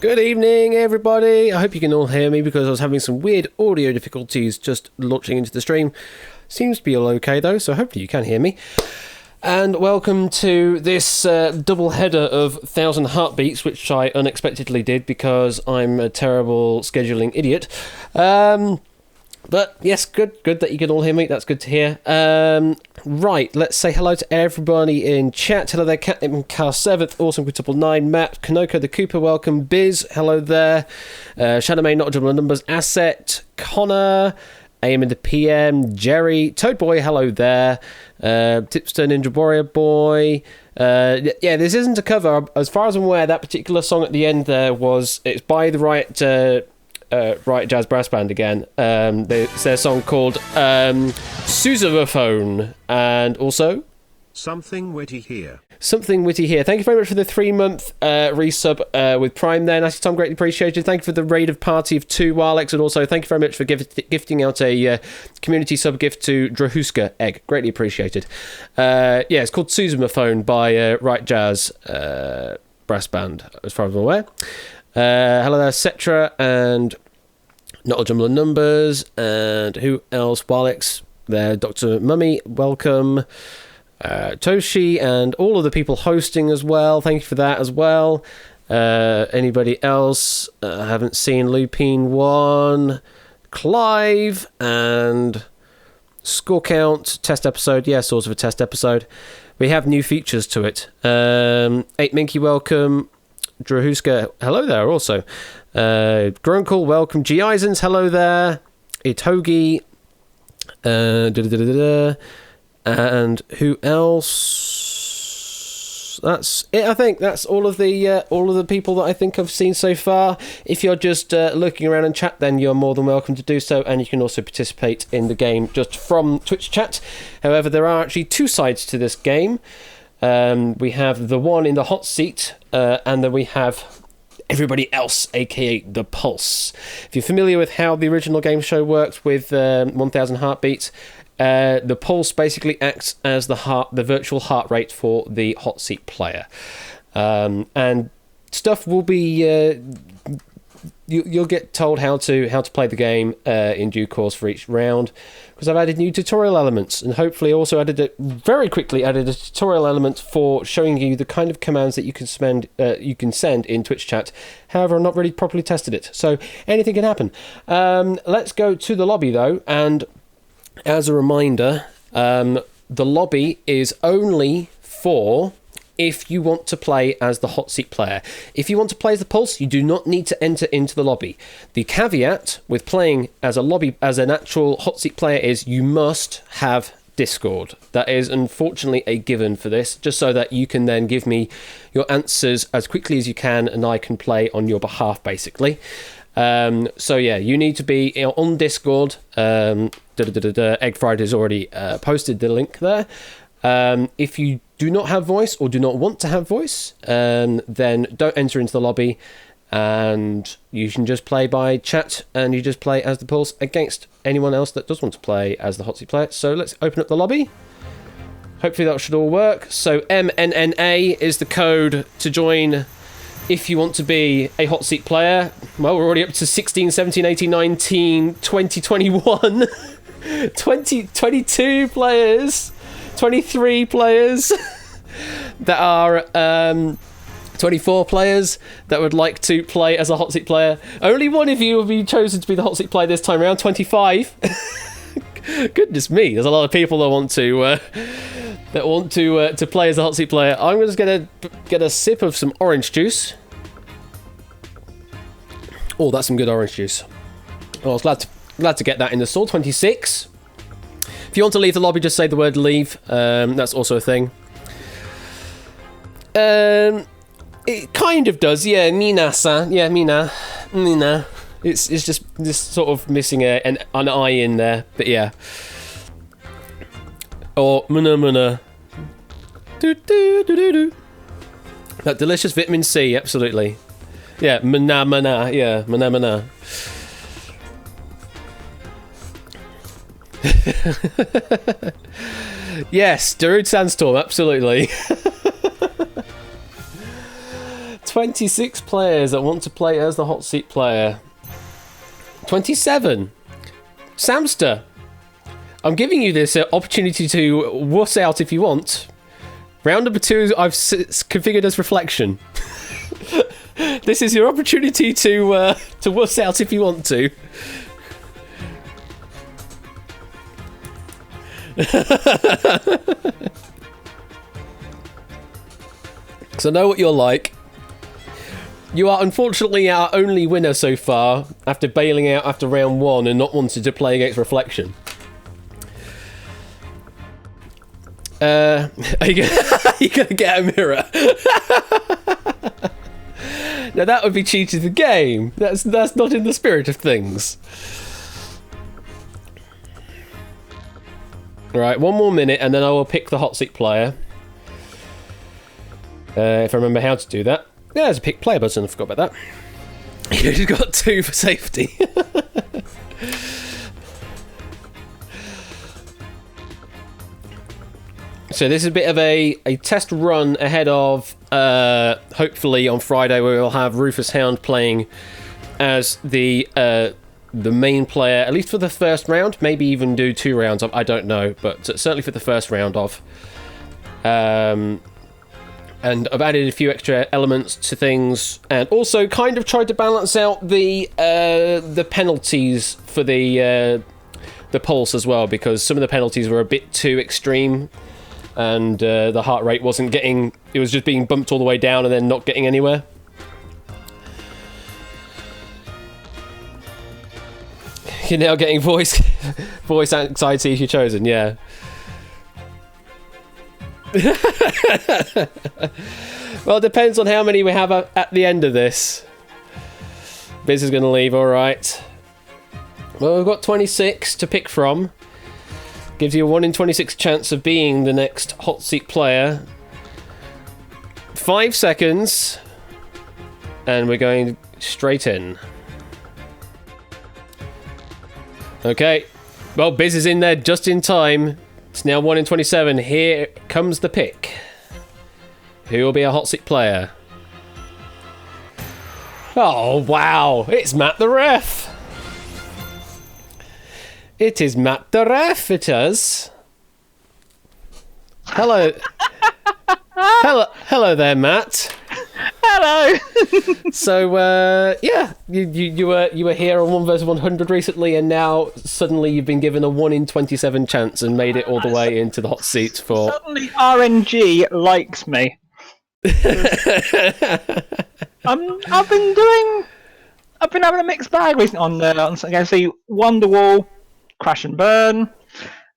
Good evening, everybody. I hope you can all hear me because I was having some weird audio difficulties just launching into the stream. Seems to be all okay, though, so hopefully you can hear me. And welcome to this double header of 1,000 Heartbeats, which I unexpectedly did because I'm a terrible scheduling idiot. But yes, good that you can all hear me. That's good to hear. Right, let's say hello to everybody in chat. Hello there, Catnip Car 7th, Awesome Quintuple 9, Matt, Kanoko the Cooper, welcome, Biz, hello there, Shadowmay, Not Double Numbers, Asset, Connor, AM in the PM, Jerry, Toad Boy, hello there, Tipster Ninja Warrior Boy. Yeah, this isn't a cover. As far as I'm aware, that particular song at the end there it's by the Right Jazz Brass Band again. It's their song called Sousaphone, and also Something Witty Here. Something Witty Here. Thank you very much for the 3-month resub with Prime there. Nice Tom, greatly appreciated. Thank you for the raid of party of 2, Walex, and also thank you very much for gifting out a community sub gift to Drahuska Egg. Greatly appreciated. Yeah, it's called Sousaphone by Right Jazz Brass Band, as far as I'm aware. Hello there, Cetra, and Not a Jumble of Numbers, and who else? Walex, there. Dr. Mummy, welcome. Toshi and all of the people hosting as well. Thank you for that as well. Anybody else? I haven't seen Lupine 1, Clive, and Score Count test episode. Yeah, sort of a test episode. We have new features to it. 8 Minky, welcome. Drahuska, hello there also. Grunkle, welcome. G. Eisens, hello there. Itogi. And who else? That's it. I think that's all of the people that I think I've seen so far. If you're just looking around in chat, then you're more than welcome to do so, and you can also participate in the game just from Twitch chat. However, there are actually two sides to this game. We have the one in the hot seat, and then we have everybody else, aka the Pulse. If you're familiar with how the original game show worked with 1000 Heartbeats, the Pulse basically acts as the virtual heart rate for the hot seat player, and stuff will be you'll get told how to play the game in due course for each round, because I've added new tutorial elements, and hopefully also added a tutorial element for showing you the kind of commands that you can send in Twitch chat. However, I've not really properly tested it, so anything can happen. Let's go to the lobby though, and as a reminder, the lobby is only for if you want to play as the hot seat player. If you want to play as the Pulse, you do not need to enter into the lobby. The caveat with playing as an actual hot seat player is you must have Discord. That is unfortunately a given for this, just so that you can then give me your answers as quickly as you can, and I can play on your behalf, basically. So yeah, you need to be on Discord. Egg Fried has already posted the link there. If you do not have voice or do not want to have voice, then don't enter into the lobby, and you can just play by chat, and you just play as the Pulse against anyone else that does want to play as the hot seat player. So let's open up the lobby. Hopefully that should all work. So MNNA is the code to join if you want to be a hot seat player. Well, we're already up to 16, 17, 18, 19, 20, 21, 20, 22 players, 23 players that are 24 players that would like to play as a hot seat player. Only one of you will be chosen to be the hot seat player this time around. 25. Goodness me, there's a lot of people that want to play as a hot seat player. I'm just gonna get a sip of some orange juice. Oh, that's some good orange juice. Oh, I was glad to get that in the store. 26. If you want to leave the lobby, just say the word leave. That's also a thing. It kind of does, yeah. Mina-san. Yeah, Mina. It's just this sort of missing an I in there, but yeah. Or muna. Do. That delicious vitamin C, absolutely. Yeah, mana. Yeah, mana. Yes, Darude Sandstorm, absolutely. 26 players that want to play as the hot seat player. 27. Samster, I'm giving you this opportunity to wuss out if you want. Round number 2, I've configured as reflection. This is your opportunity to wuss out if you want to. Because I know what you're like. You are unfortunately our only winner so far, after bailing out after round 1 and not wanting to play against reflection. Are you gonna get a mirror? Now that would be cheating the game. That's not in the spirit of things. Right, 1 more minute and then I will pick the hot seat player. If I remember how to do that. Yeah, there's a pick player button, I forgot about that. You've got 2 for safety. So this is a bit of a test run ahead of, hopefully on Friday, where we'll have Rufus Hound playing as the the main player, at least for the first round, maybe even do 2 rounds of, I don't know, but certainly for the first round of. And I've added a few extra elements to things, and also kind of tried to balance out the penalties for the pulse as well, because some of the penalties were a bit too extreme, and the heart rate wasn't getting... It was just being bumped all the way down and then not getting anywhere. You're now getting voice anxiety if you're chosen, yeah. Well, it depends on how many we have at the end of this. Biz is going to leave, alright. Well, we've got 26 to pick from. Gives you a 1 in 26 chance of being the next hot seat player. 5 seconds. And we're going straight in. Okay. Well, Biz is in there just in time. It's now 1 in 27. Here comes the pick. Who will be a hot seat player? Oh, wow. It's Matt the Ref. It is Matt the Ref, it is. Hello. Hello there, Matt. Hello. So, yeah, you were here on 1 vs 100 recently, and now suddenly you've been given a 1 in 27 chance and made it all the way into the hot seat for... Suddenly RNG likes me. I've been having a mixed bag recently on I can see Wonderwall, Crash and Burn.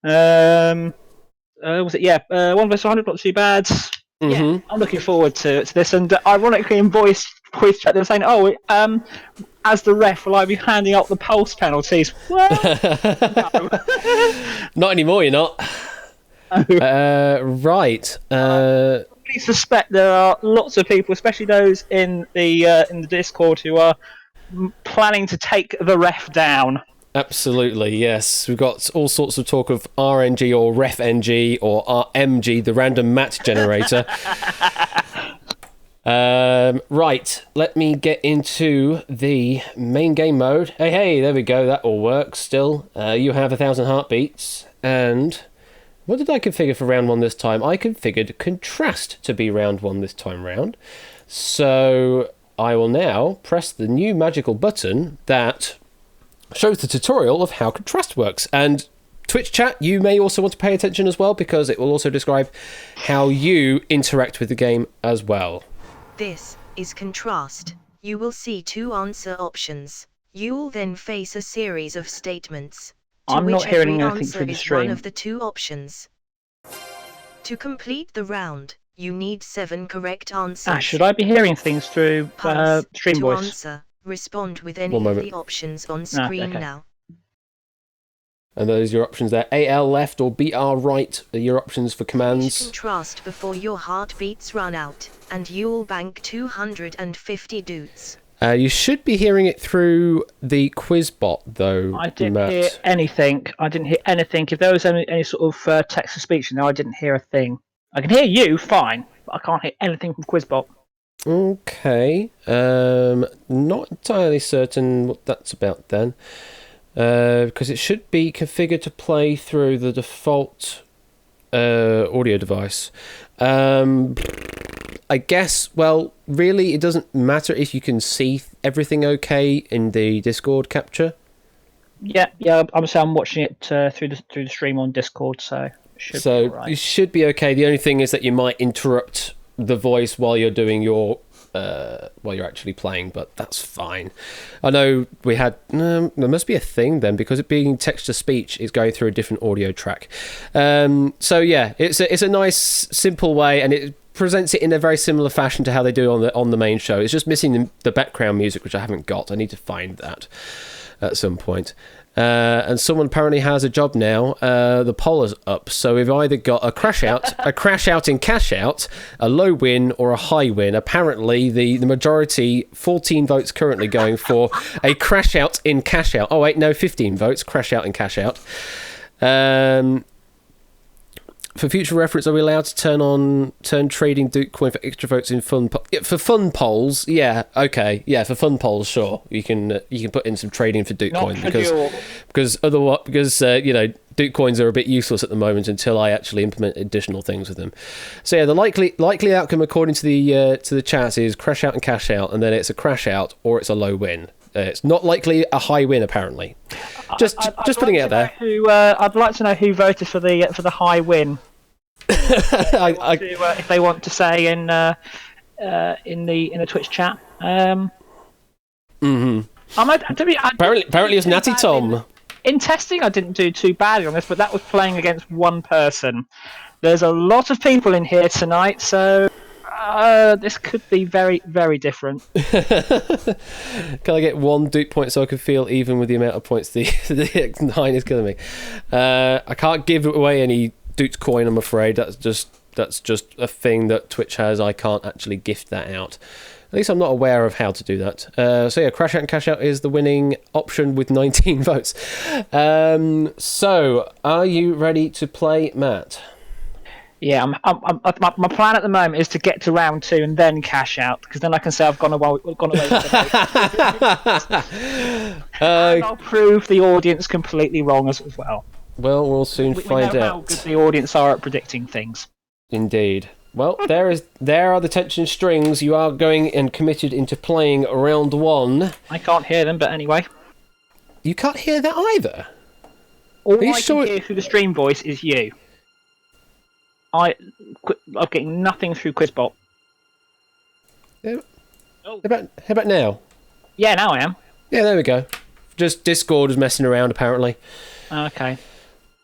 Was it 1 vs 100? Not too bad. Mm-hmm. Yeah, I'm looking forward to this. And ironically, in voice chat, they were saying, "Oh, as the ref, will I be handing out the pulse penalties?" Well, no. Not anymore. You're not. Right. I suspect there are lots of people, especially those in the Discord, who are planning to take the ref down. Absolutely, yes. We've got all sorts of talk of RNG or RefNG or RMG, the random match generator. Right, let me get into the main game mode. Hey, there we go. That all works still. You have 1,000 heartbeats. And what did I configure for round 1 this time? I configured contrast to be round 1 this time round. So I will now press the new magical button that shows the tutorial of how contrast works. And Twitch chat, you may also want to pay attention as well, because it will also describe how you interact with the game as well. This is contrast. You will see 2 answer options. You will then face a series of statements. I'm not hearing anything through the stream. One of the 2 options. To complete the round, you need 7 correct answers. Should I be hearing things through stream to voice? Answer. Respond with any of the options on screen now. And those are your options there. AL left or BR right are your options for commands. Contrast before your heartbeats run out, and you'll bank 250 dudes. You should be hearing it through the quiz bot, though. I didn't hear anything. If there was any sort of text to speech, I didn't hear a thing. I can hear you fine, but I can't hear anything from Quizbot. Okay. Not entirely certain what that's about then. Because it should be configured to play through the default audio device. I guess, well, really, it doesn't matter if you can see everything okay in the Discord capture. Yeah. I'm watching it through the stream on Discord, so it should be all right. You should be okay. The only thing is that you might interrupt the voice while you're doing your while you're actually playing, but that's fine. I know we had there must be a thing then, because it being text to speech is going through a different audio track. So yeah, it's a nice simple way, and it presents it in a very similar fashion to how they do on the main show. It's just missing the background music, which I haven't got. I need to find that at some point. And someone apparently has a job now. The poll is up, so we've either got a crash out in cash out, a low win, or a high win. Apparently, the majority, 14 votes currently going for a crash out in cash out. Oh wait, no, 15 votes, crash out in cash out. For future reference, are we allowed to turn trading Duke coin for extra votes in fun for fun polls? Yeah, okay, yeah, for fun polls, sure. You can put in some trading for Duke coin because Duke coins are a bit useless at the moment until I actually implement additional things with them. So yeah, the likely outcome according to the chat is crash out and cash out, and then it's a crash out or it's a low win. It's not likely a high win, apparently. Just putting it out there. I'd like to know who voted for the high win. If they want to say in the Twitch chat. Apparently it was Natty Tom. In testing, I didn't do too badly on this, but that was playing against one person. There's a lot of people in here tonight, so this could be very, very different. Can I get 1 Duke point so I can feel even with the amount of points the 9 is killing me? I can't give away any Duke coin, I'm afraid. That's just a thing that Twitch has. I can't actually gift that out. At least I'm not aware of how to do that. So yeah, crash out and cash out is the winning option with 19 votes. So are you ready to play, Matt? Yeah, my plan at the moment is to get to round 2 and then cash out, because then I can say I've gone away with the and I'll prove the audience completely wrong as well. Well, we'll soon find know out. How good the audience are at predicting things. Indeed. Well, there are the tension strings. You are going and committed into playing round 1. I can't hear them, but anyway. You can't hear that either? All I can hear through the stream voice is you. I'm getting nothing through Quizbot. How about now? Yeah, now I am. Yeah, there we go. Just Discord was messing around, apparently. Okay.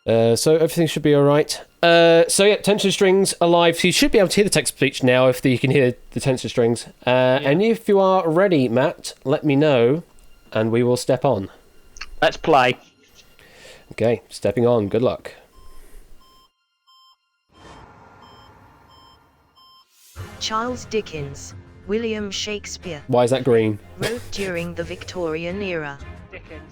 So everything should be all right. So yeah, tension strings are live. So you should be able to hear the text speech now if you can hear the tension strings. And if you are ready, Matt, let me know, and we will step on. Let's play. Okay, stepping on. Good luck. Charles Dickens, William Shakespeare. Why is that green? Wrote during the Victorian era. Dickens.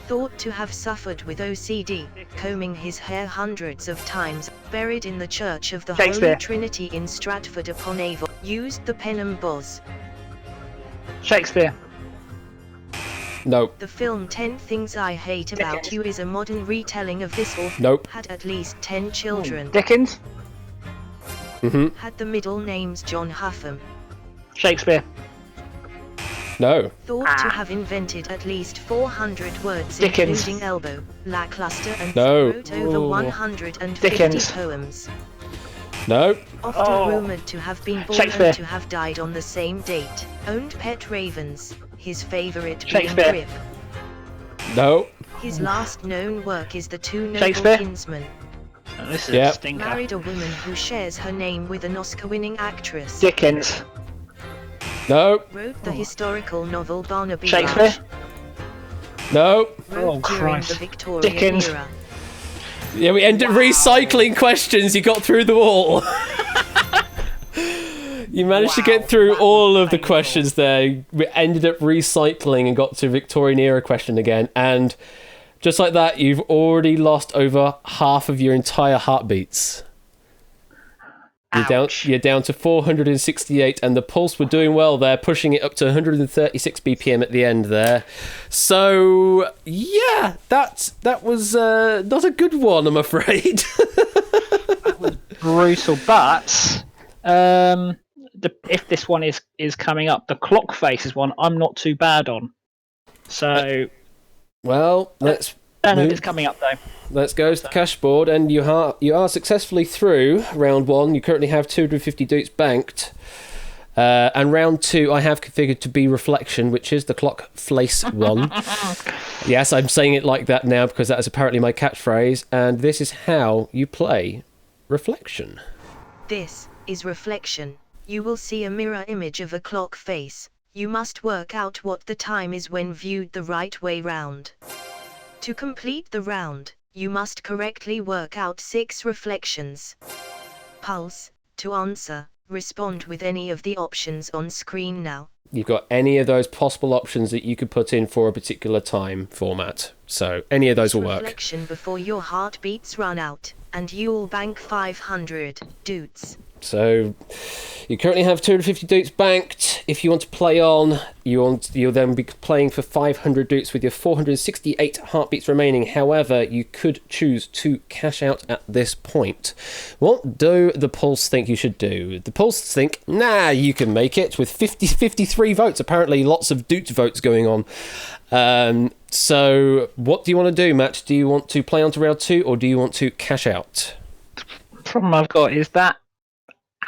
Thought to have suffered with OCD, combing his hair hundreds of times, buried in the Church of the Holy Trinity in Stratford-upon-Avon, used the pen emboss. Shakespeare. No. The film 10 Things I Hate About You is a modern retelling of this author. Nope. Had at least 10 children. Dickens. Had the middle names John Huffam. Shakespeare. No. Thought to have invented at least 400 words, Dickens. including elbow, lackluster, and No. wrote over 150 Dickens. poems. No. Often rumoured to have been born and to have died on the same date. Owned pet ravens, his favourite being Shakespeare. Grip. No. His last known work is The Two Noble Shakespeare. Kinsmen. This is a stinker. Married a woman who shares her name with an Oscar-winning actress. Dickens. No. Wrote the historical novel Barnaby Shakespeare. Rudge. No. Wrote during Christ. the Victorian Dickens. era. Yeah, we ended recycling questions. You got through them all. You managed to get through all of the questions there. We ended up recycling and got to Victorian era question again. And just like that, you've already lost over half of your entire heartbeats. You're down to 468, and the pulse were doing well there, pushing it up to 136 BPM at the end there. So yeah, that was not a good one, I'm afraid. That was brutal, but if this one is coming up, the clock face is one I'm not too bad on. So well, let's. I don't know if it's coming up though. Let's go to the cash board, and you are successfully through round 1. You currently have 250 dukes banked. And round 2 I have configured to be reflection, which is the clock face one. Yes, I'm saying it like that now because that is apparently my catchphrase, and this is how you play reflection. This is reflection. You will see a mirror image of a clock face. You must work out what the time is when viewed the right way round. To complete the round, you must correctly work out 6 reflections. Pulse. To answer, respond with any of the options on screen now. You've got any of those possible options that you could put in for a particular time format. So any of those will work. Reflection before your heartbeats run out, and you'll bank 500 doots. So you currently have 250 doots banked. If you want to play on, you'll then be playing for 500 doots with your 468 heartbeats remaining. However, you could choose to cash out at this point. What do the polls think you should do? The polls think, nah, you can make it with 53 votes. Apparently lots of doot votes going on. So what do you want to do, Matt? Do you want to play on to round 2 or do you want to cash out? The problem I've got is that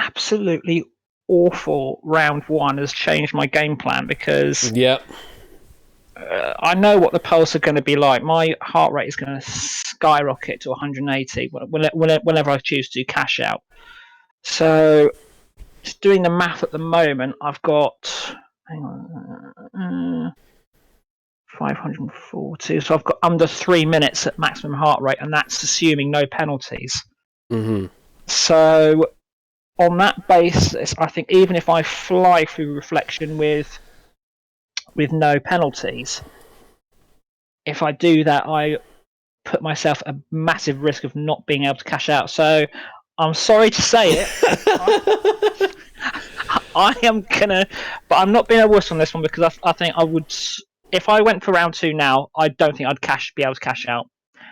absolutely awful round 1 has changed my game plan because I know what the pulse are going to be like. My heart rate is going to skyrocket to 180 whenever I choose to cash out. So, just doing the math at the moment, I've got 540. So I've got under 3 minutes at maximum heart rate, and that's assuming no penalties. Mm-hmm. So, on that basis, I think even if I fly through reflection with no penalties, if I do that, I put myself at a massive risk of not being able to cash out. So I'm sorry to say it. I am gonna, but I'm not being a wuss on this one because I think I would. If I went for round 2 now, I don't think I'd be able to cash out.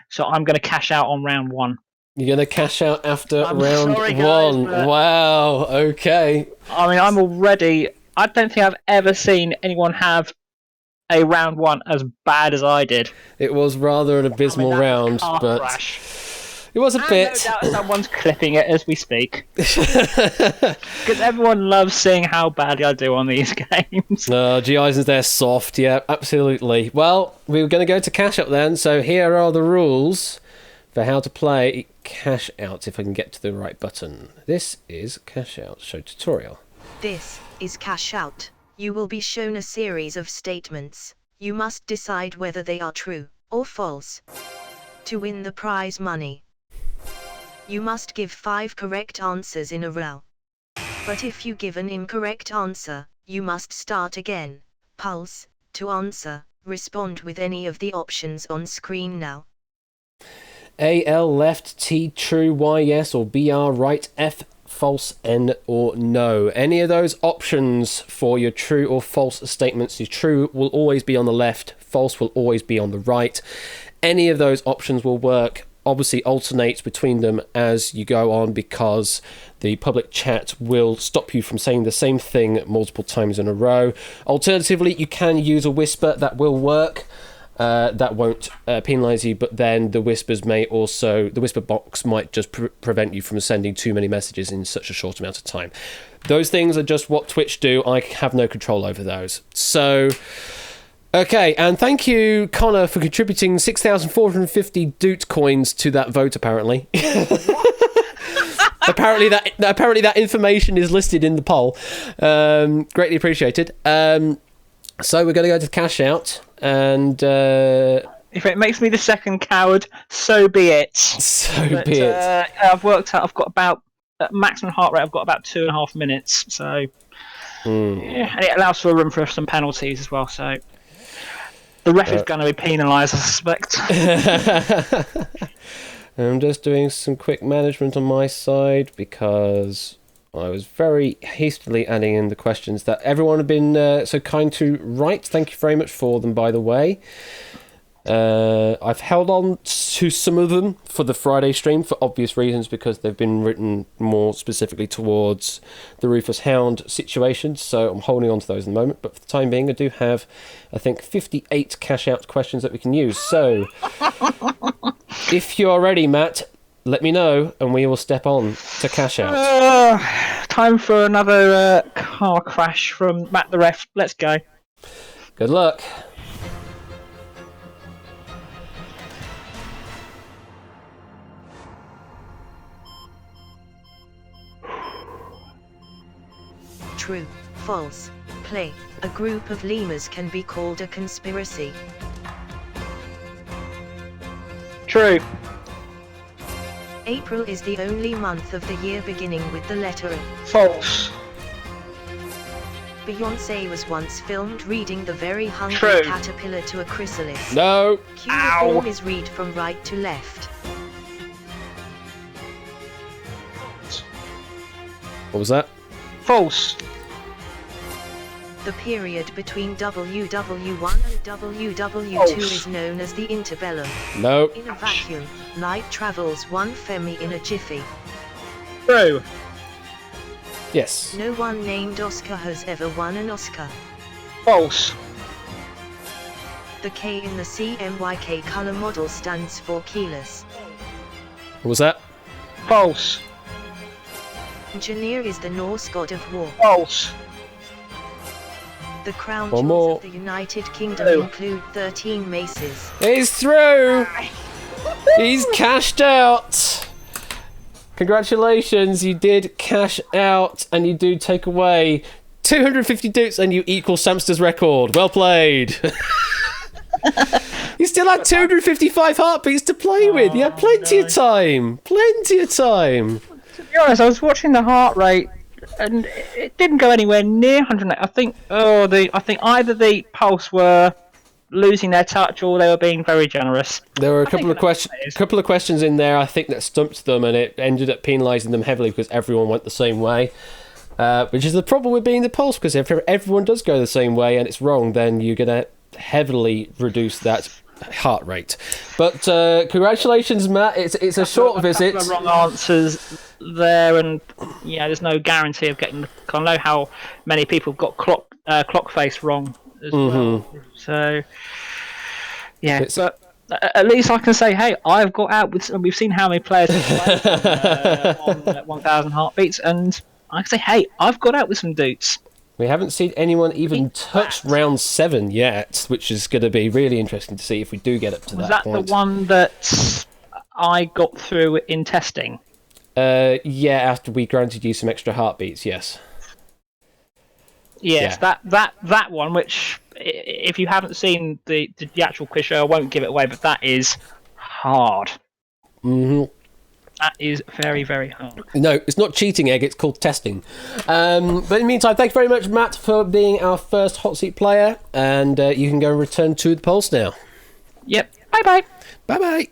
So I'm going to cash out on round 1. You're going to cash out after I'm round sorry, 1. guys, Wow, okay. I mean, I'm already. I don't think I've ever seen anyone have a round 1 as bad as I did. It was rather an abysmal round, but crash. it was a bit. No doubt someone's clipping it as we speak. Because everyone loves seeing how badly I do on these games. G. Eisen's there soft, yeah, absolutely. Well, we were going to go to cash out then, so here are the rules for how to play cash out, if I can get to the right button. This is cash out, show tutorial. This is cash out. You will be shown a series of statements. You must decide whether they are true or false to win the prize money. You must give 5 correct answers in a row. But if you give an incorrect answer, you must start again. Pulse, to answer, respond with any of the options on screen now. A, L, left, T, true, Y, yes, or BR, right, F, false, N, or no. Any of those options for your true or false statements. Your true will always be on the left, false will always be on the right. Any of those options will work. Obviously alternate between them as you go on because the public chat will stop you from saying the same thing multiple times in a row. Alternatively, you can use a whisper. That will work. That won't penalise you, but then the whispers may also, the whisper box might just prevent you from sending too many messages in such a short amount of time. Those things are just what Twitch do. I have no control over those. So, okay, and thank you, Connor, for contributing 6,450 doot coins to that vote, apparently. Apparently that information is listed in the poll. Greatly appreciated. So we're going to go to cash out, and if it makes me the second coward, so be it. Be it. I've worked out. I've got about at maximum heart rate. I've got about 2.5 minutes. So yeah, and it allows for room for some penalties as well. So the ref is going to be penalised, I suspect. I'm just doing some quick management on my side because I was very hastily adding in the questions that everyone had been so kind to write. Thank you very much for them, by the way. I've held on to some of them for the Friday stream for obvious reasons because they've been written more specifically towards the Rufus Hound situation, so I'm holding on to those in the moment. But for the time being, I do have, I think, 58 cash-out questions that we can use. So, if you are ready, Matt, let me know, and we will step on to cash out. Time for another car crash from Matt the Ref. Let's go. Good luck. True, false, play. A group of lemurs can be called a conspiracy. True. April is the only month of the year beginning with the letter A. False. Beyoncé was once filmed reading The Very Hungry True. Caterpillar to a Chrysalis. No. Cue the ball is read from right to left. What was that? False. The period between WW1 and WW2 is known as the interbellum. No. In a vacuum, light travels 1 femi in a jiffy. True. Yes. No one named Oscar has ever won an Oscar. False. The K in the CMYK color model stands for keyless. What was that? False. Engineer is the Norse god of war. False. The crown One jewels more. of the United Kingdom Oh. include 13 maces. He's through. He's cashed out. Congratulations, you did cash out, and you do take away 250 dukes, and you equal Samster's record. Well played. You still had 255 heartbeats to play with. You had plenty of time. Plenty of time. To be honest, I was watching the heart rate, and it didn't go anywhere near 108. I think either the Pulse were losing their touch or they were being very generous. There were a think couple of that's what it is. couple of questions in there, I think, that stumped them, and it ended up penalising them heavily because everyone went the same way. Which is the problem with being the Pulse, because if everyone does go the same way and it's wrong, then you're going to heavily reduce that heart rate. But congratulations, Matt. It's a short visit. A couple of wrong answers there, and there's no guarantee of getting. I know how many people have got clock face wrong as well. So yeah, but at least I can say, hey, I've got out with. We've seen how many players have played on 1,000 heartbeats, and I can say, hey, I've got out with some dudes. We haven't seen anyone even touch round 7 yet, which is going to be really interesting to see if we do get up to Was that that point. the one that I got through in testing? Yeah, after we granted you some extra heartbeats, yes. Yes, Yeah. that one, which if you haven't seen the actual quiz show, I won't give it away, but that is hard. hmm That is very, very hard. No, it's not cheating, Egg. It's called testing. But in the meantime, thank you very much, Matt, for being our first hot seat player. And you can go and return to the Pulse now. Yep. Bye-bye. Bye-bye.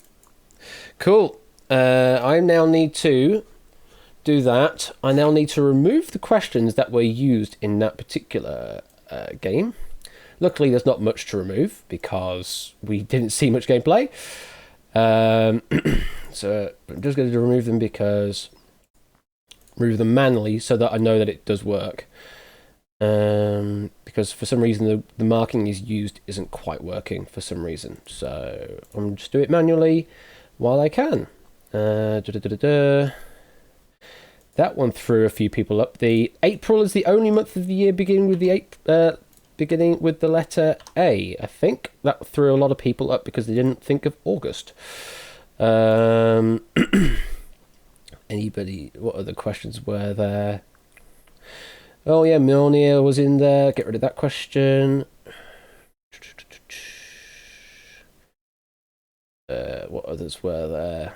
Cool. I now need to do that. I now need to remove the questions that were used in that particular game. Luckily, there's not much to remove because we didn't see much gameplay. So I'm just going to remove them remove them manually so that I know that it does work. Because for some reason the marking is used isn't quite working for some reason. So I'm just do it manually while I can. That one threw a few people up. The April is the only month of the year beginning with the letter A. I think that threw a lot of people up because they didn't think of August. Anybody? What other questions were there? Oh yeah, Mjolnir was in there. Get rid of that question. What others were there?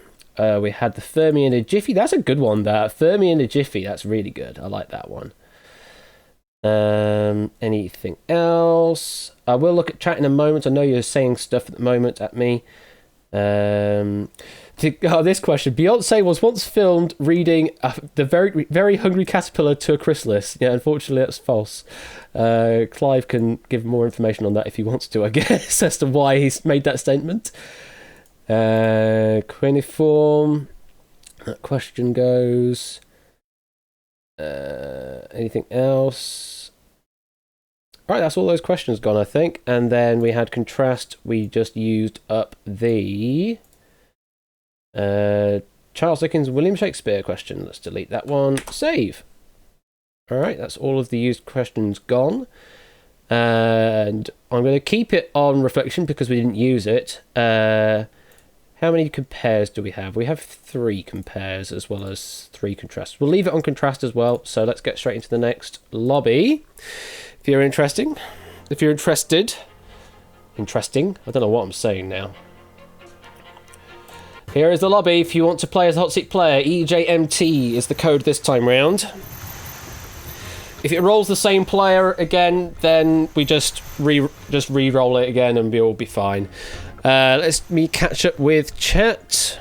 We had the Fermi in a Jiffy. That's a good one. That Fermi in a Jiffy. That's really good. I like that one. Anything else? I will look at chat in a moment. I know you're saying stuff at the moment at me. This question. Beyonce was once filmed reading the very, very hungry caterpillar to a chrysalis. Yeah, unfortunately that's false. Clive can give more information on that if he wants to, I guess, as to why he's made that statement. Cuneiform. That question goes. Anything else? Right, that's all those questions gone, I think. And then we had contrast. We just used up the Charles Dickens, William Shakespeare question. Let's delete that one. Save. All right, that's all of the used questions gone. And I'm going to keep it on reflection because we didn't use it. How many compares do we have? We have 3 compares as well as 3 contrasts. We'll leave it on contrast as well. So let's get straight into the next lobby. If you're interested. I don't know what I'm saying now. Here is the lobby. If you want to play as a hot seat player, EJMT is the code this time round. If it rolls the same player again, then we just re-roll it again and we'll be fine. Let's me catch up with chat.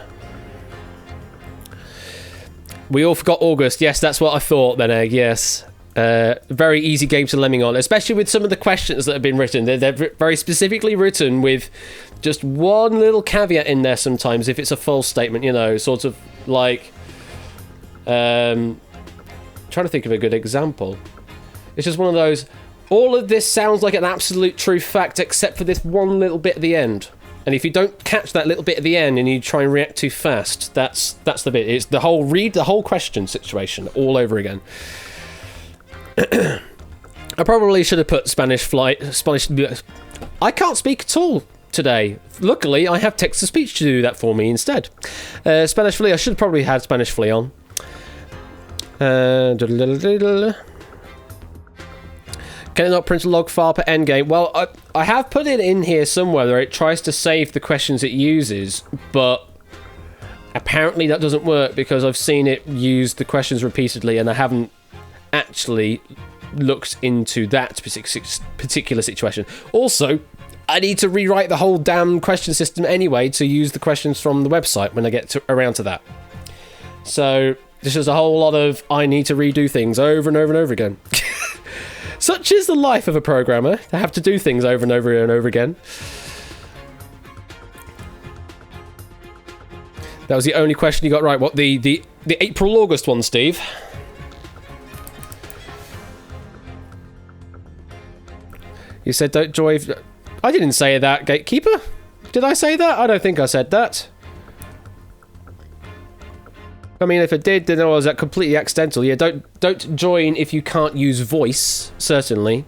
We all forgot August. Yes, that's what I thought then, Egg. Yes. Very easy game to lemming on, especially with some of the questions that have been written. They're very specifically written with just one little caveat in there sometimes if it's a false statement, you know, sort of like... trying to think of a good example. It's just one of those, all of this sounds like an absolute true fact except for this one little bit at the end. And if you don't catch that little bit at the end and you try and react too fast, that's the bit. It's the whole read the whole question situation all over again. I probably should have put Spanish. I can't speak at all today. Luckily, I have text-to-speech to do that for me instead. Spanish Flea. I should have probably had Spanish Flea on. Can it not print a log file per endgame? Well, I have put it in here somewhere where it tries to save the questions it uses, but apparently that doesn't work because I've seen it use the questions repeatedly and I haven't actually looked into that particular situation. Also, I need to rewrite the whole damn question system anyway to use the questions from the website when I get around to that. So... this is a whole lot of I need to redo things over and over and over again. Such is the life of a programmer, to have to do things over and over and over again. That was the only question you got right. What, the April-August one, Steve? You said don't join... I didn't say that, Gatekeeper. Did I say that? I don't think I said that. I mean, if it did, then it was completely accidental. Yeah, don't join if you can't use voice, certainly.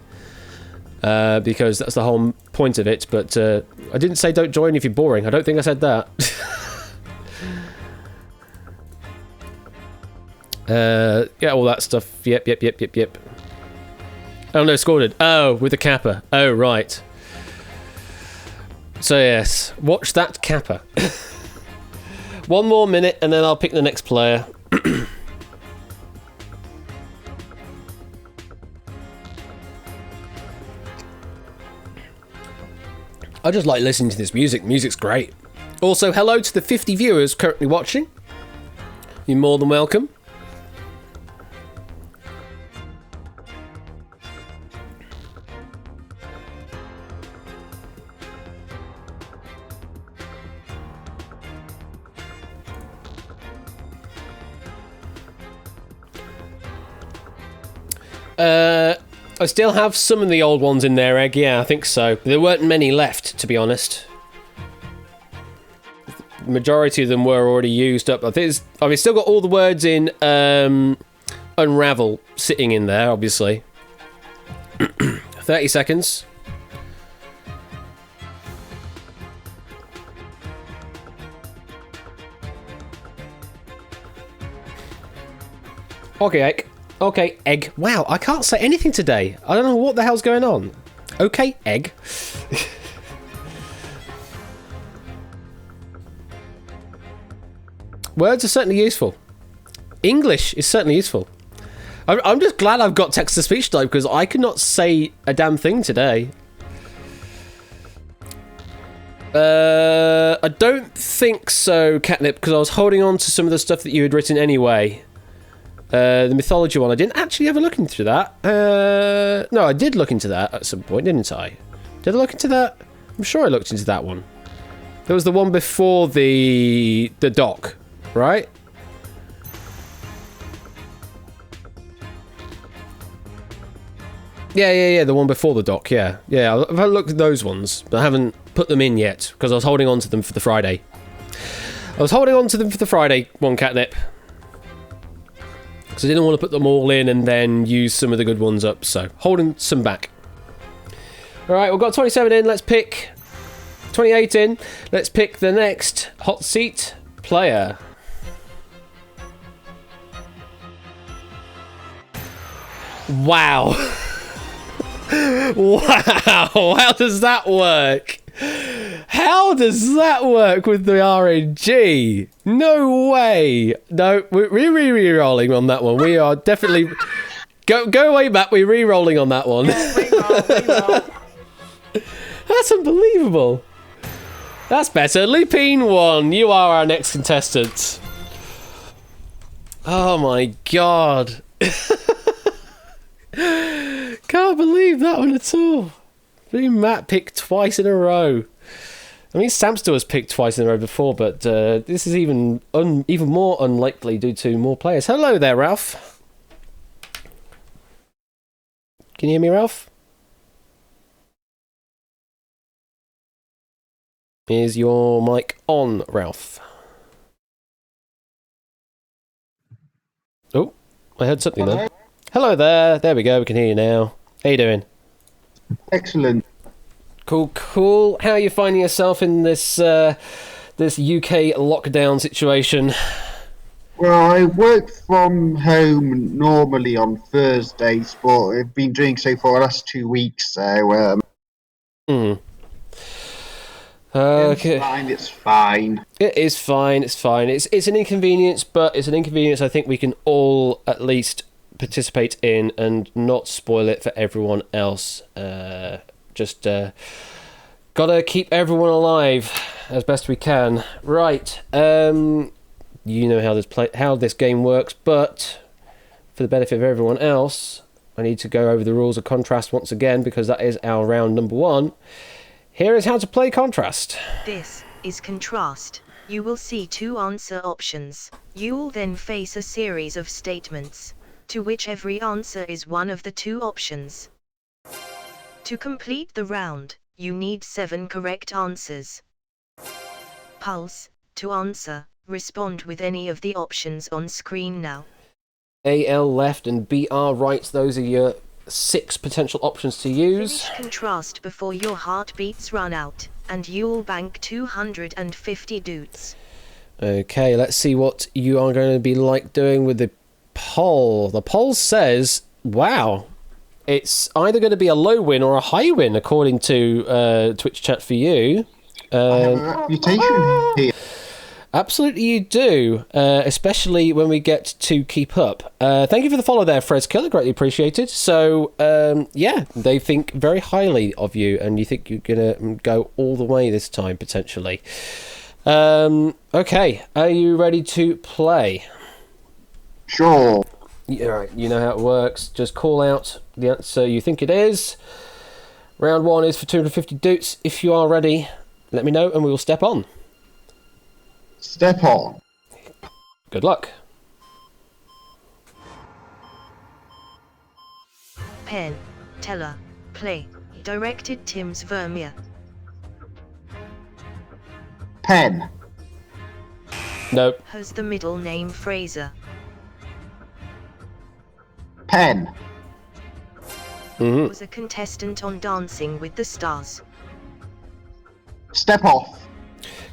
Because that's the whole point of it. But I didn't say don't join if you're boring. I don't think I said that. Yeah, all that stuff. Yep. Oh, no, scored. Oh, with the kappa. Oh, right. So, yes. Watch that kappa. One more minute and then I'll pick the next player. I just like listening to this music. Music's great. Also, hello to the 50 viewers currently watching. You're more than welcome. I still have some of the old ones in there, Egg. Yeah, I think so. There weren't many left, to be honest. The majority of them were already used up. I've still got all the words in Unravel sitting in there, obviously. 30 seconds. Okay, Egg. Okay, Egg. Wow, I can't say anything today. I don't know what the hell's going on. Okay, Egg. Words are certainly useful. English is certainly useful. I'm just glad I've got text-to-speech type because I could not say a damn thing today. I don't think so, Catnip, because I was holding on to some of the stuff that you had written anyway. The mythology one, I didn't actually ever look into that. No, I did look into that at some point, didn't I? Did I look into that? I'm sure I looked into that one. There was the one before the doc, right? Yeah, the one before the doc, yeah. Yeah, I've looked at those ones, but I haven't put them in yet, because I was holding on to them for the Friday. I was holding on to them for the Friday one, Catnip. Because I didn't want to put them all in and then use some of the good ones up, so holding some back. Alright, we've got 27 in, let's pick 28 in. Let's pick the next hot seat player. Wow. Wow, how does that work? How does that work with the RNG? No way. No, we're re-rolling on that one. We are definitely Go away, Matt. We're re-rolling on that one. Re-roll. That's unbelievable. That's better. Lupine 1, you are our next contestant. Oh my god. Can't believe that one at all. Matt picked twice in a row. I mean, Sam still has picked twice in a row before, but this is even more unlikely due to more players. Hello there, Ralph. Can you hear me, Ralph? Is your mic on, Ralph? Oh, I heard something then. Hello there. There we go. We can hear you now. How you doing? Excellent. Cool. How are you finding yourself in this this UK lockdown situation? Well, I work from home normally on Thursdays, but I've been doing so for the last 2 weeks, so Okay. It's fine. It is fine. It's fine. It's an inconvenience, but it's an inconvenience I think we can all at least participate in and not spoil it for everyone else. Just gotta keep everyone alive as best we can. Right. You know how this game works, but for the benefit of everyone else, I need to go over the rules of contrast once again because that is our round number 1. Here is how to play contrast. This is contrast. You will see 2 answer options. You will then face a series of statements, to which every answer is one of the 2 options. To complete the round, you need 7 correct answers. Pulse, to answer, respond with any of the options on screen now. AL left and BR right, those are your 6 potential options to use. Finish contrast before your heartbeats run out, and you'll bank 250 doots. Okay, let's see what you are going to be like doing with the poll. The poll says, wow, it's either going to be a low win or a high win, according to Twitch chat for you. I have a reputation here. Absolutely you do, especially when we get to keep up. Thank you for the follow there, Fred's Killer, greatly appreciated. So, yeah, they think very highly of you, and you think you're going to go all the way this time, potentially. Okay, are you ready to play? Sure. Yeah, right, you know how it works. Just call out the answer you think it is. Round 1 is for 250 doots. If you are ready, let me know and we will step on. Step on. Good luck. Penn, Teller, play. Directed Tim's Vermeer. Pen. Nope. Has the middle name Fraser. Pen. Was a contestant on Dancing with the Stars. Step off.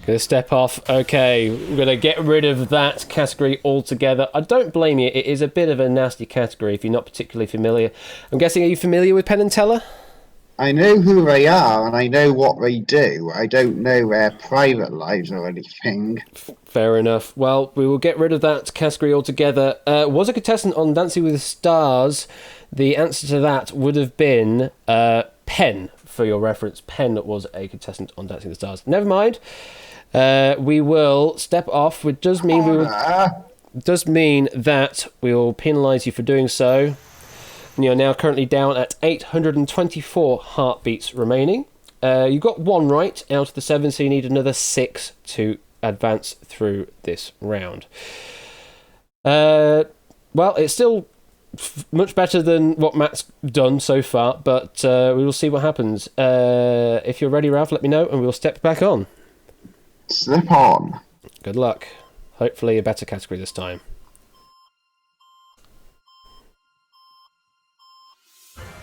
Gonna step off. Okay, we're gonna get rid of that category altogether. I don't blame you. It is a bit of a nasty category if you're not particularly familiar. I'm guessing, are you familiar with Penn and Teller? I know who they are and I know what they do. I don't know their private lives or anything. Fair enough. Well, we will get rid of that category altogether. Was a contestant on Dancing with the Stars? The answer to that would have been Penn, for your reference. Penn was a contestant on Dancing with the Stars. Never mind. We will step off, which does mean that we will penalise you for doing so. And you're now currently down at 824 heartbeats remaining. You got 1 right out of the 7, so you need another 6 to advance through this round. Well, it's still much better than what Matt's done so far, but we will see what happens. If you're ready, Ralph, let me know, and we'll step back on. Step on. Good luck. Hopefully a better category this time.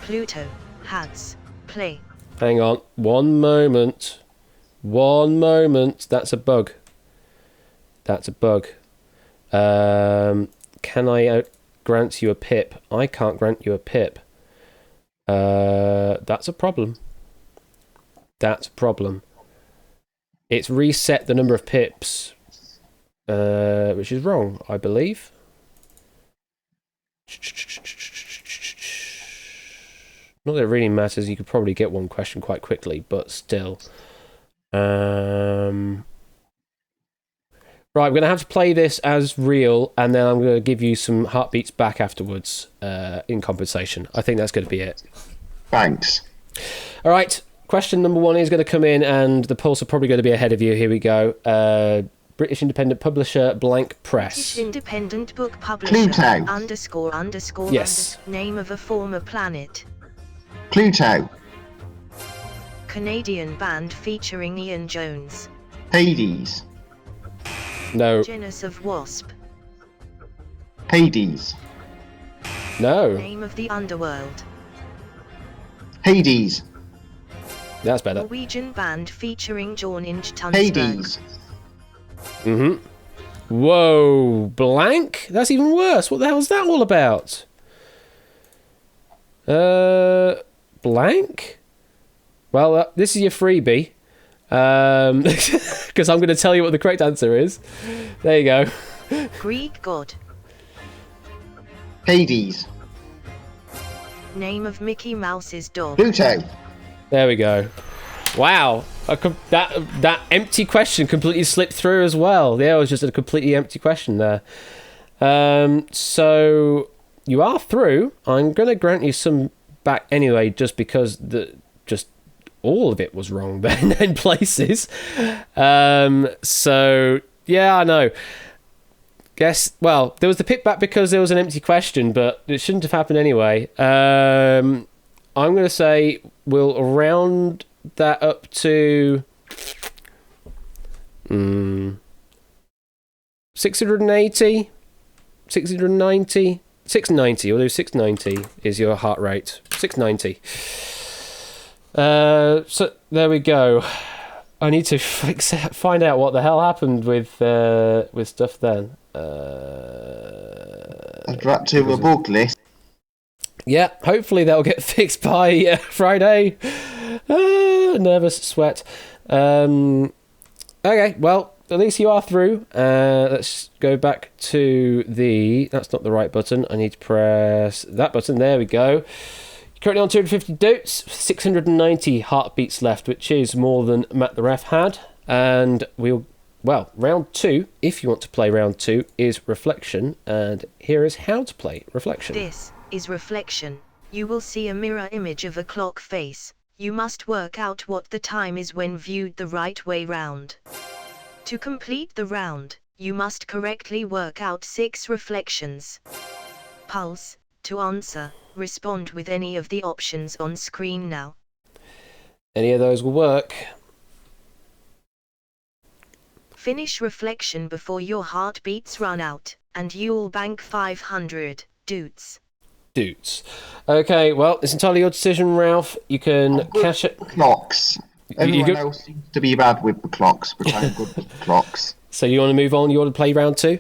Pluto, Hats, play. Hang on. One moment. That's a bug. Can I grant you a pip? I can't grant you a pip. That's a problem. It's reset the number of pips, which is wrong, I believe. Not that it really matters. You could probably get one question quite quickly, but still. Right, we're going to have to play this as real, and then I'm going to give you some heartbeats back afterwards in compensation. I think that's going to be it. Thanks. All right, question number 1 is going to come in, and the polls are probably going to be ahead of you. Here we go. British independent publisher, blank press. British independent book publisher, Pluto. Yes. Name of a former planet. Pluto. Canadian band featuring Ian Jones. Hades. No. Genus of wasp. Hades. No. Name of the underworld. Hades. That's better. Norwegian band featuring Jorninge Tunstberg. Hades. Whoa, blank? That's even worse. What the hell's that all about? Blank? Well, this is your freebie. Because I'm going to tell you what the correct answer is. There you go. Greek god. Hades. Name of Mickey Mouse's dog. Pluto. There we go. Wow. That empty question completely slipped through as well. Yeah, it was just a completely empty question there. So you are through. I'm going to grant you some back anyway, just because just all of it was wrong then in places. So yeah, I know. Well, there was the pick back because there was an empty question, but it shouldn't have happened anyway. I'm going to say we'll round that up to 680, 690, 690. We'll do 690 is your heart rate. 690. So there we go. I need to find out what the hell happened with stuff then. I'd wrap to a bug list. Yeah, hopefully that'll get fixed by Friday. Nervous sweat. Okay, well, at least you are through. Let's go back to that's not the right button. I need to press that button. There we go. Currently on 250 dots, 690 heartbeats left, which is more than Matt the Ref had. And round 2, if you want to play round 2, is Reflection. And here is how to play Reflection. This is Reflection. You will see a mirror image of a clock face. You must work out what the time is when viewed the right way round. To complete the round, you must correctly work out 6 reflections. Pulse. To answer, respond with any of the options on screen now. Any of those will work. Finish reflection before your heartbeats run out, and you'll bank 500 dots. Okay, well, it's entirely your decision, Ralph. You can cash it. Clocks. Everyone else seems to be bad with the clocks, but I'm good with the clocks. So you want to move on? You want to play round 2?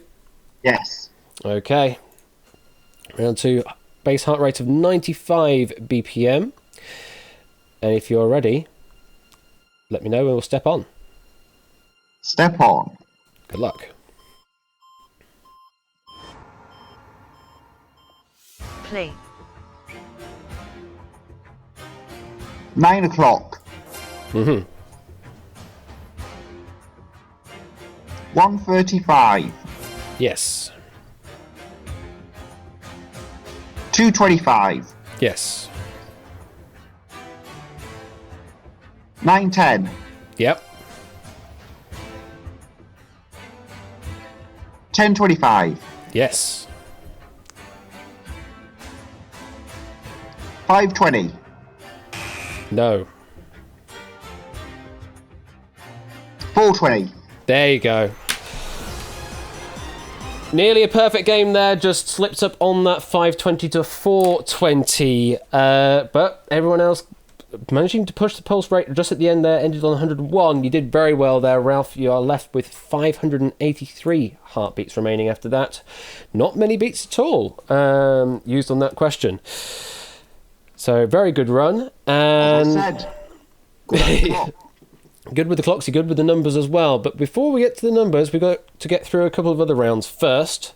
Yes. Okay. Round 2, base heart rate of 95 BPM. And if you're ready, let me know and we'll step on. Step on. Good luck. Play. 9 o'clock. 1:35. Yes. 2:25. Yes. 9:10. Yep. 10:25. Yes. 5:20. No. 4:20. There you go. Nearly a perfect game there, just slipped up on that 520 to 420. But everyone else managing to push the pulse rate just at the end there, ended on 101. You did very well there, Ralph. You are left with 583 heartbeats remaining after that. Not many beats at all used on that question. So, very good run. And As I said, good. Good with the clocks, you're good with the numbers as well. But before we get to the numbers, we've got to get through a couple of other rounds first.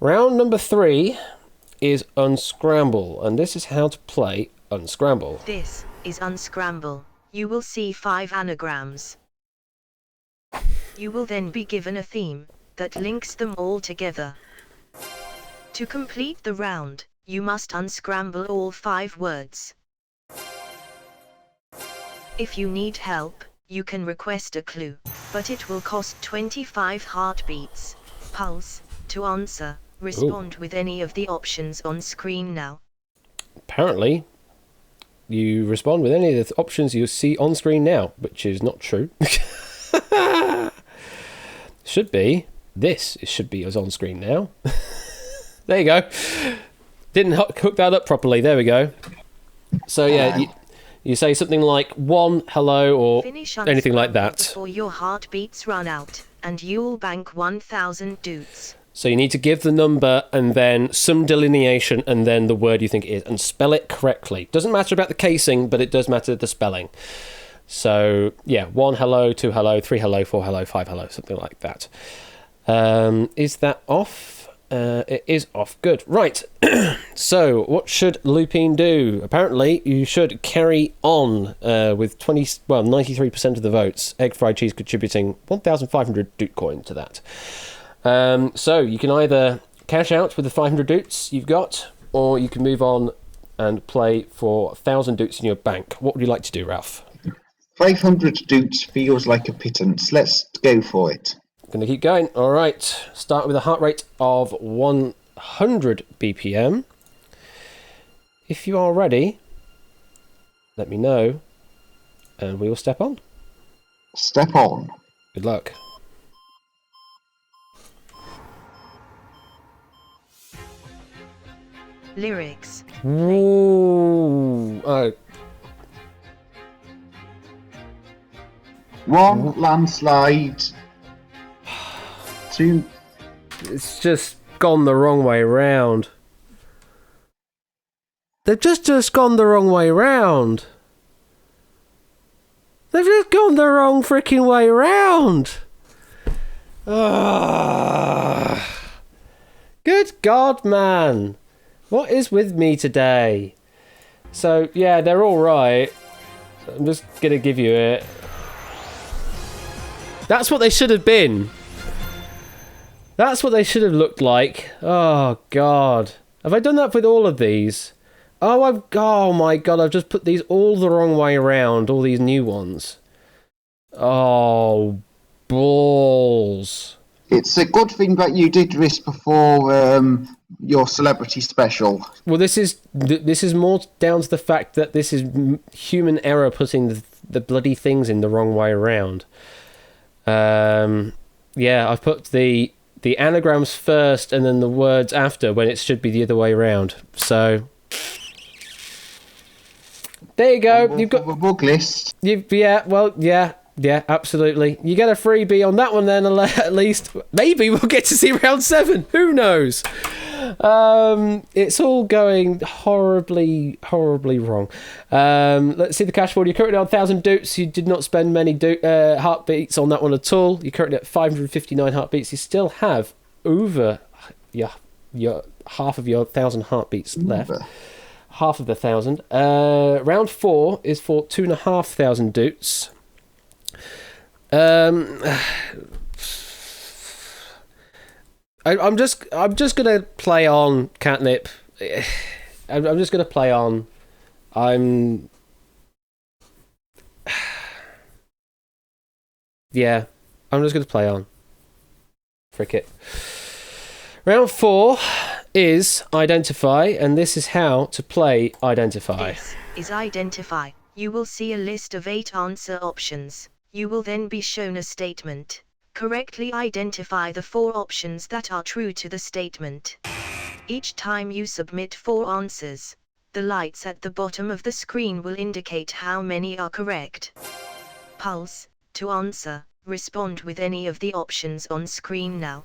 Round number 3 is Unscramble, and this is how to play unscramble. This is unscramble. You will see 5 anagrams. You will then be given a theme that links them all together. To complete the round, you must unscramble all 5 words. If you need help, you can request a clue, but it will cost 25 heartbeats. Pulse, to answer, respond with any of the options on screen now. Apparently, you respond with any of the options you see on screen now, which is not true. Should be. This should be as on screen now. There you go. Didn't hook that up properly. There we go. So yeah, you say something like 1, hello, or anything like that. Before your heartbeats run out, and you'll bank 1,000 doots. So you need to give the number and then some delineation and then the word you think it is and spell it correctly. Doesn't matter about the casing, but it does matter the spelling. So yeah, 1 hello, 2 hello, 3 hello, 4 hello, 5 hello, something like that. Is that off? It is off. Good. Right. So what should Lupine do? Apparently you should carry on with 93% of the votes. Egg fried cheese contributing 1,500 doot coin to that. So you can either cash out with the 500 doots you've got, or you can move on and play for 1,000 doots in your bank. What would you like to do, Ralph? 500 doots feels like a pittance. Let's go for it. Going to keep going. All right. Start with a heart rate of 100 BPM. If you are ready, let me know, and we will step on. Step on. Good luck. Lyrics. Ooh. Oh. 1 landslide. 2. It's just gone the wrong way round. They've just gone the wrong way round. They've just gone the wrong freaking way round. Good God, man. What is with me today? So, yeah, they're all right. I'm just going to give you it. That's what they should have been. That's what they should have looked like. Oh, God. Have I done that with all of these? Oh my God, I've just put these all the wrong way around, all these new ones. Oh, balls. It's a good thing that you did this before your celebrity special. Well, this is more down to the fact that this is human error putting the bloody things in the wrong way around. Yeah, I've put the anagrams first and then the words after when it should be the other way around. So there you go. You've got a bug list. Yeah, absolutely. You get a freebie on that one then, at least. Maybe we'll get to see round 7. Who knows? It's all going horribly wrong. Let's see the cash board. You're currently on 1,000 doots. You did not spend many heartbeats on that one at all. You're currently at 559 heartbeats. You still have over your half of your 1,000 heartbeats left. Half of the 1,000. Round 4 is for 2,500 doots. I'm just gonna play on Catnip. I'm just gonna play on. Yeah, I'm just gonna play on. Frick it. Round 4 is Identify, and this is how to play Identify. This is Identify. You will see a list of 8 answer options. You will then be shown a statement. Correctly identify the 4 options that are true to the statement. Each time you submit 4 answers, the lights at the bottom of the screen will indicate how many are correct. Pulse, to answer, respond with any of the options on screen now.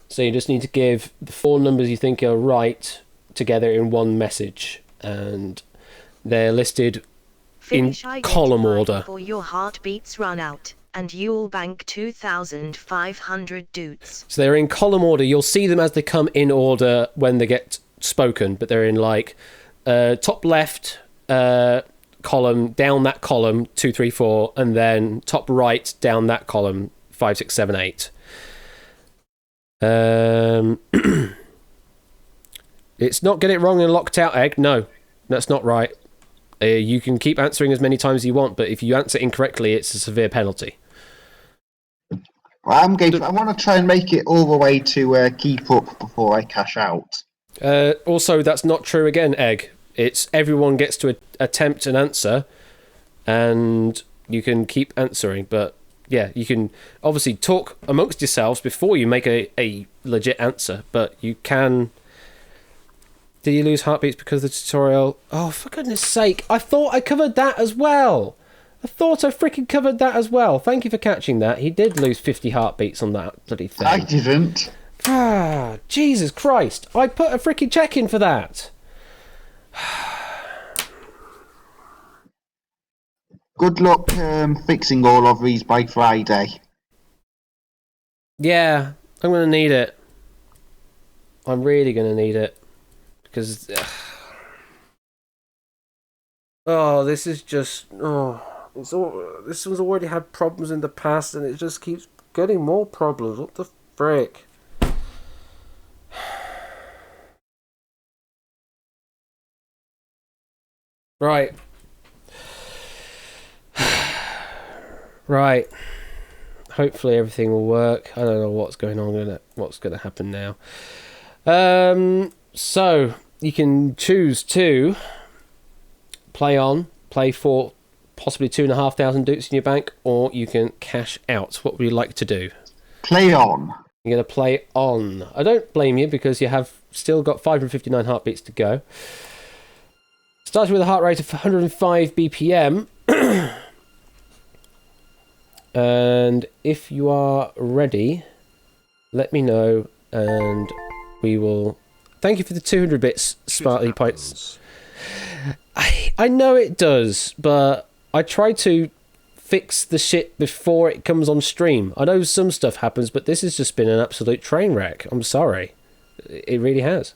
So you just need to give the 4 numbers you think are right together in one message, and they're listed in column order. Before your heartbeats run out, and you'll bank 2,500 doots. So they're in column order. You'll see them as they come in order when they get spoken, but they're in like top left, column, down that column, 2, 3, 4, and then top right, down that column, 5, 6, 7, 8. It's not get it wrong and locked out, Egg. No, that's not right. You can keep answering as many times as you want, but if you answer incorrectly, it's a severe penalty. Well, I want to try and make it all the way to keep up before I cash out. Also, that's not true again, Egg. It's everyone gets to attempt an answer, and you can keep answering. But yeah, you can obviously talk amongst yourselves before you make a legit answer. But you can. Did you lose heartbeats because of the tutorial? Oh, for goodness sake! I thought I covered that as well. I thought I freaking covered that as well. Thank you for catching that. He did lose 50 heartbeats on that bloody thing. I didn't. Ah, Jesus Christ! I put a freaking check in for that. Good luck fixing all of these by Friday. Yeah, I'm going to need it. I'm really going to need it. Because... oh, this is just... oh, this one's already had problems in the past, and it just keeps getting more problems. What the frick? Right. Right. Hopefully everything will work. I don't know what's going on, what's going to happen now. So you can choose to play for possibly 2,500 dukes in your bank, or you can cash out. What would you like to do? Play on. You're going to play on. I don't blame you because you have still got 559 heartbeats to go. Starting with a heart rate of 105 BPM. And if you are ready, let me know and we will... Thank you for the 200 bits, Sparkly Pints. I know it does, but I try to fix the shit before it comes on stream. I know some stuff happens, but this has just been an absolute train wreck. I'm sorry. It really has.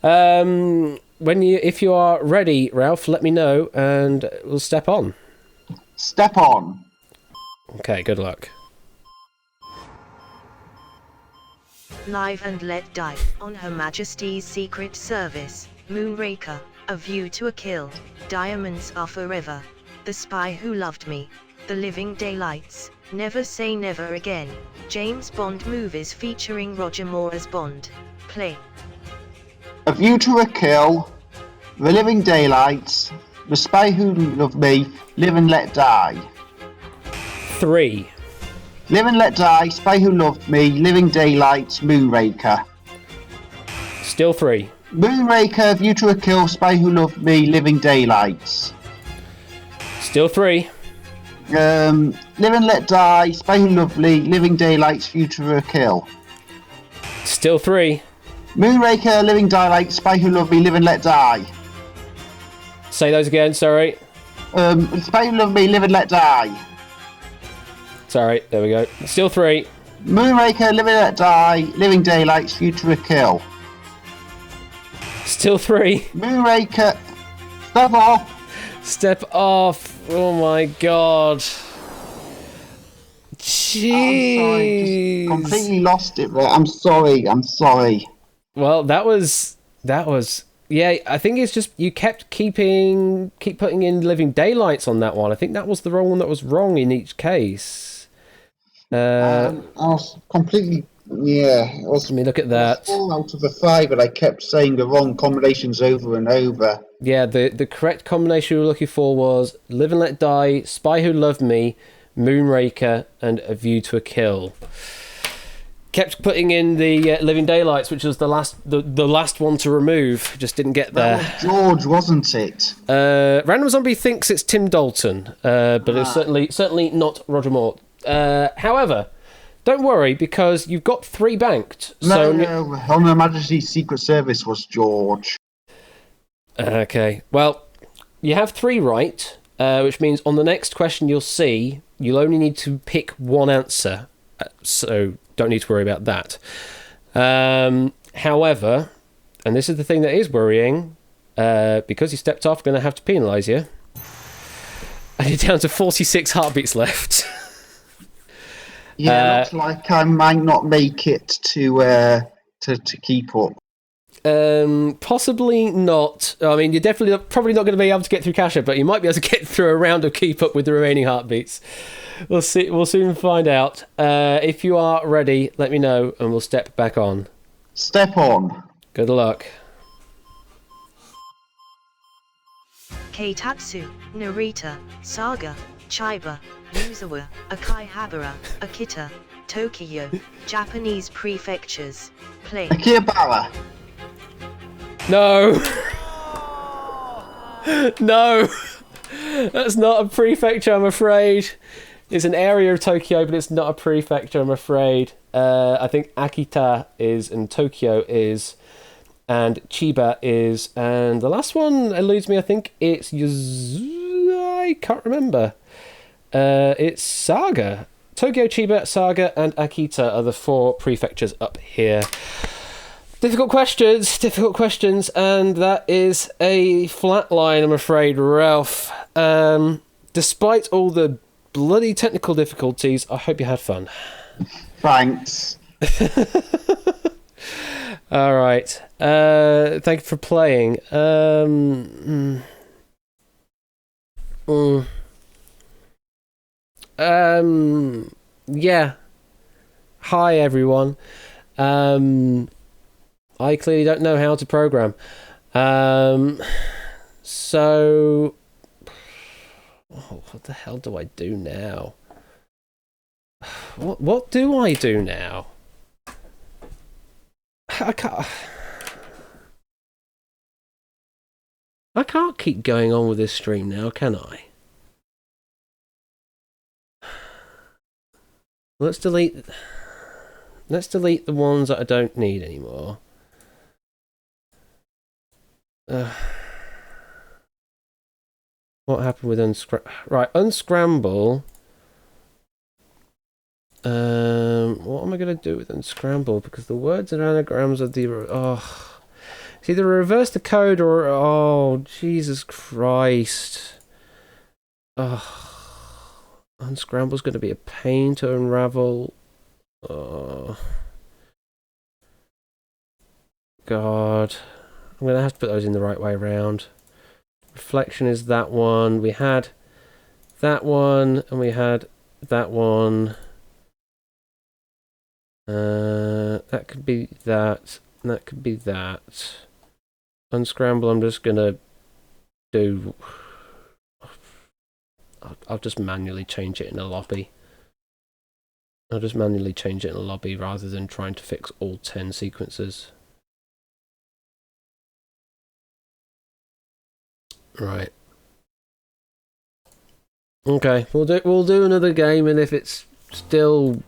If you are ready, Ralph, let me know and we'll step on. Step on. Okay, good luck. Live and let die on Her Majesty's Secret Service, Moonraker, A View to a Kill, Diamonds Are Forever, The Spy Who Loved Me, The Living Daylights, Never Say Never Again, James Bond movies featuring Roger Moore as Bond. Play. A View to a Kill, The Living Daylights, The Spy Who Loved Me, Live and Let Die. 3. Live and Let Die, Spy Who Loved Me, Living Daylights, Moonraker. Still 3. Moonraker, View to a Kill, Spy Who Loved Me, Living Daylights. Still 3. Live and Let Die, Spy Who Loved Me, Living Daylights, View to a Kill. Still 3. Moonraker, Living Daylights, Spy Who Loved Me, Live and Let Die. Say those again, sorry. Spy Who Loved Me, Live and Let Die. Sorry, there we go. Still 3. Moonraker, Live and Let Die, Living Daylights, View to a Kill. Still 3. Moonraker, step off. Step off. Oh my god. Jeez. I'm sorry, just completely lost it there. I'm sorry. Well, that was... Yeah, I think it's just you keep putting in Living Daylights on that one. I think that was the wrong one that was wrong in each case. I was completely... yeah. Let me look at that. 4 out of the 5, and I kept saying the wrong combinations over and over. Yeah, the correct combination we were looking for was Live and Let Die, Spy Who Loved Me, Moonraker, and A View to a Kill. Kept putting in the Living Daylights, which was the last one to remove. Just didn't get there. That was George, wasn't it? Random Zombie thinks it's Tim Dalton, but it's certainly not Roger Moore. However, don't worry because you've got 3 banked. No, on Her Majesty's Secret Service was George. Okay, well, you have 3 right, which means on the next question you'll see, you'll only need to pick one answer. So don't need to worry about that. However, and this is the thing that is worrying, because you stepped off, I'm going to have to penalise you. And you're down to 46 heartbeats left. Yeah, looks like I might not make it to keep up. Possibly not. I mean, you're probably not going to be able to get through Kasha, but you might be able to get through a round of keep up with the remaining heartbeats. We'll see. We'll soon find out. If you are ready, let me know, and we'll step back on. Step on. Good luck. Keitatsu, Narita, Saga, Chiba, Yuzawa, Akihabara, Akita, Tokyo, Japanese prefectures. Play. Akihabara. No. No. That's not a prefecture, I'm afraid. It's an area of Tokyo, but it's not a prefecture, I'm afraid. I think Akita is, and Tokyo is, and Chiba is, and the last one eludes me. I think it's I can't remember. It's Saga. Tokyo, Chiba, Saga, and Akita are the 4 prefectures up here. Difficult questions, and that is a flat line, I'm afraid, Ralph. Despite all the bloody technical difficulties, I hope you had fun. Thanks. All right. Thank you for playing. Yeah. Hi, everyone. I clearly don't know how to program. So... Oh, what the hell do I do now? What do I do now? I can't keep going on with this stream now, can I? Let's delete the ones that I don't need anymore. What happened with unscramble? What am I going to do with unscramble? Because the words and anagrams of the... It's either reverse the code or... Oh, Jesus Christ. Unscramble's going to be a pain to unravel. Oh. God. I'm going to have to put those in the right way around. Reflection is that one. We had that one, and we had that one. That could be that, and that could be that. Unscramble, I'm just going to do... I'll just manually change it in a lobby. I'll just manually change it in a lobby rather than trying to fix all 10 sequences. Right. Okay, we'll do another game, and if it's still...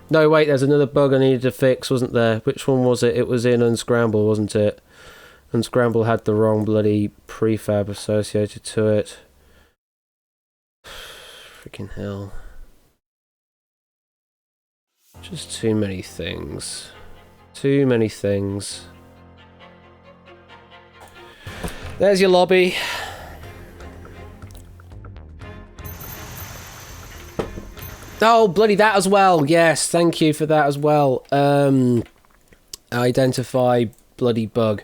No, wait, there's another bug I needed to fix, wasn't there? Which one was it? It was in Unscramble, wasn't it? Unscramble had the wrong bloody prefab associated to it. Freaking hell. Just too many things. Too many things. There's your lobby. Oh, bloody that as well. Yes, thank you for that as well. Identify bloody bug.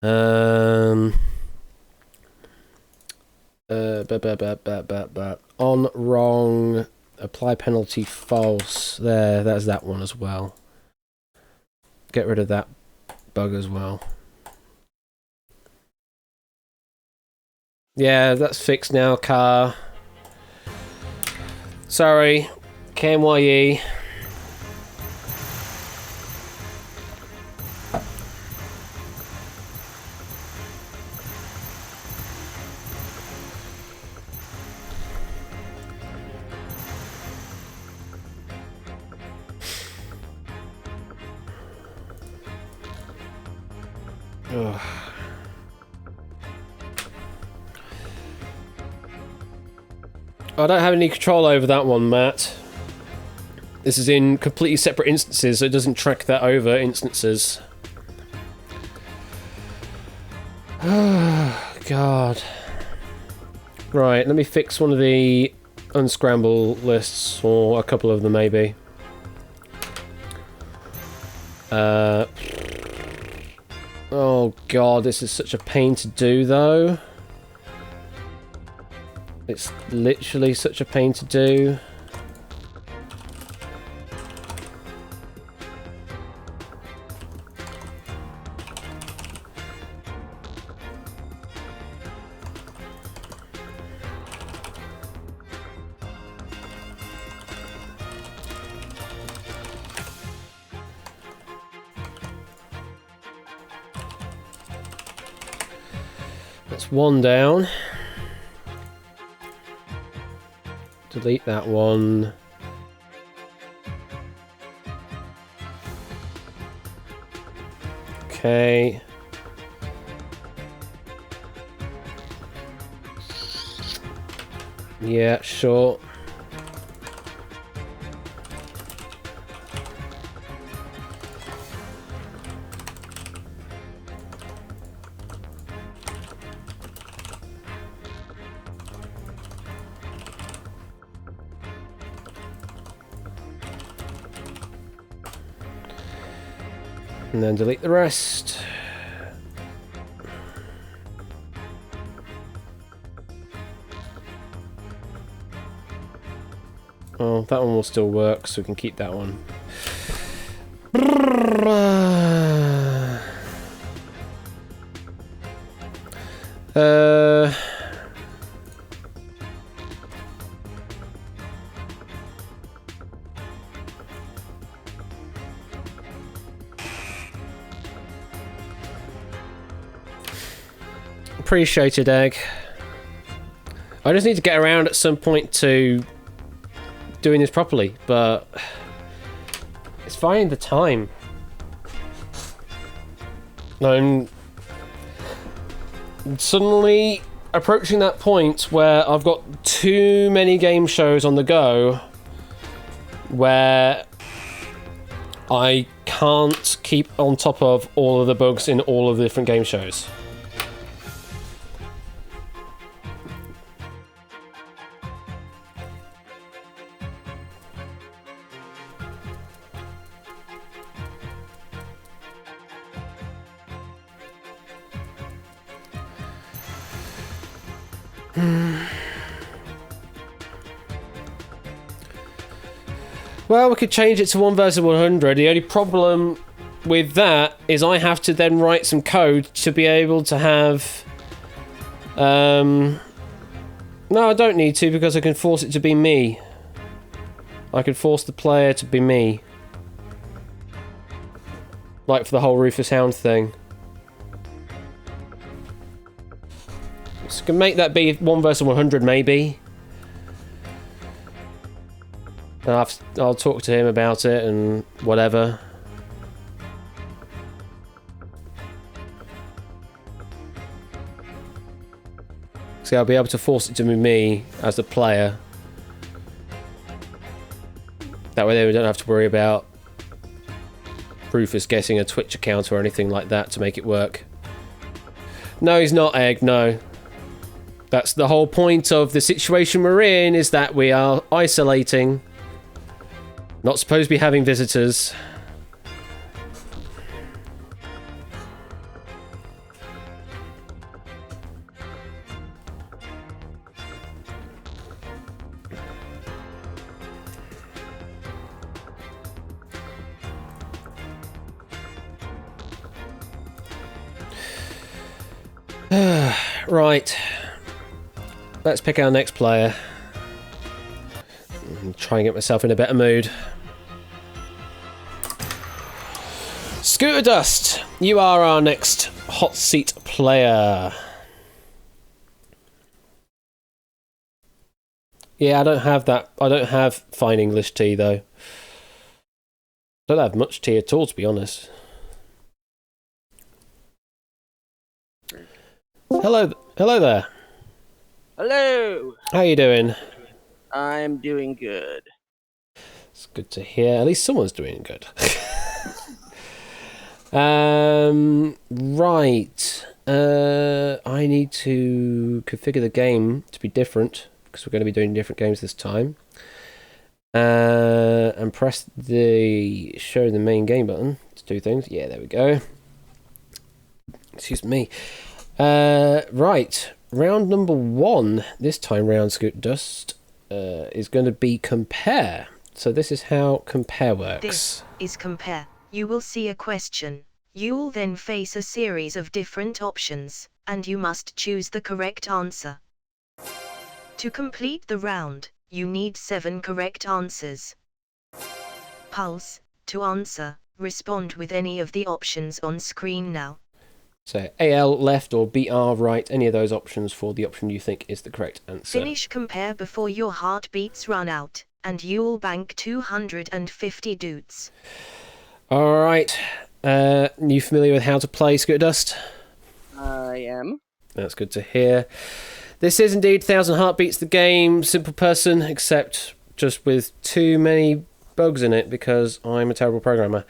On wrong. Apply penalty false. There, that's that one as well. Get rid of that bug as well. Yeah, that's fixed now, car. Sorry, KMYE. Ugh. I don't have any control over that one, Matt. This is in completely separate instances, so it doesn't track that over instances. God. Right, let me fix one of the unscramble lists, or a couple of them maybe. Oh god, this is such a pain to do though. It's literally such a pain to do. That's one down. Delete that one. Okay. Yeah, sure. And then delete the rest. Oh, that one will still work, so we can keep that one. Appreciated, Egg. I just need to get around at some point to doing this properly, but it's finding the time. I'm suddenly approaching that point where I've got too many game shows on the go where I can't keep on top of all of the bugs in all of the different game shows. Well, we could change it to 1 versus 100. The only problem with that is I have to then write some code to be able to have... No, I don't need to, because I can force it to be me. I can force the player to be me. Like for the whole Rufus Hound thing. So I can make that be 1 versus 100 maybe. I'll talk to him about it and whatever. See, I'll be able to force it to be me as the player. That way we don't have to worry about Rufus getting a Twitch account or anything like that to make it work. No, he's not, Egg, no. That's the whole point of the situation we're in, is that we are isolating. Not supposed to be having visitors. Right. Let's pick our next player. Try and get myself in a better mood. Scooter Dust, you are our next hot seat player. Yeah, I don't have that. I don't have fine English tea though. I don't have much tea at all, to be honest. Hello there. Hello. How you doing? I'm doing good. It's good to hear. At least someone's doing good. Right. I need to configure the game to be different because we're going to be doing different games this time. And press the show the main game button to do things. Yeah, there we go. Excuse me. Right. Round number 1 this time round, Scoot Dust, is going to be compare. So this is how compare works. This is compare. You will see a question. You will then face a series of different options, and you must choose the correct answer. To complete the round, you need 7 correct answers. Pulse, to answer, respond with any of the options on screen now. So AL left or BR right, any of those options for the option you think is the correct answer. Finish compare before your heartbeats run out, and you'll bank 250 doots. Alright. You familiar with how to play, Scooter Dust? I am. That's good to hear. This is indeed 1000 Heartbeats, the game. Simple person, except just with too many bugs in it because I'm a terrible programmer.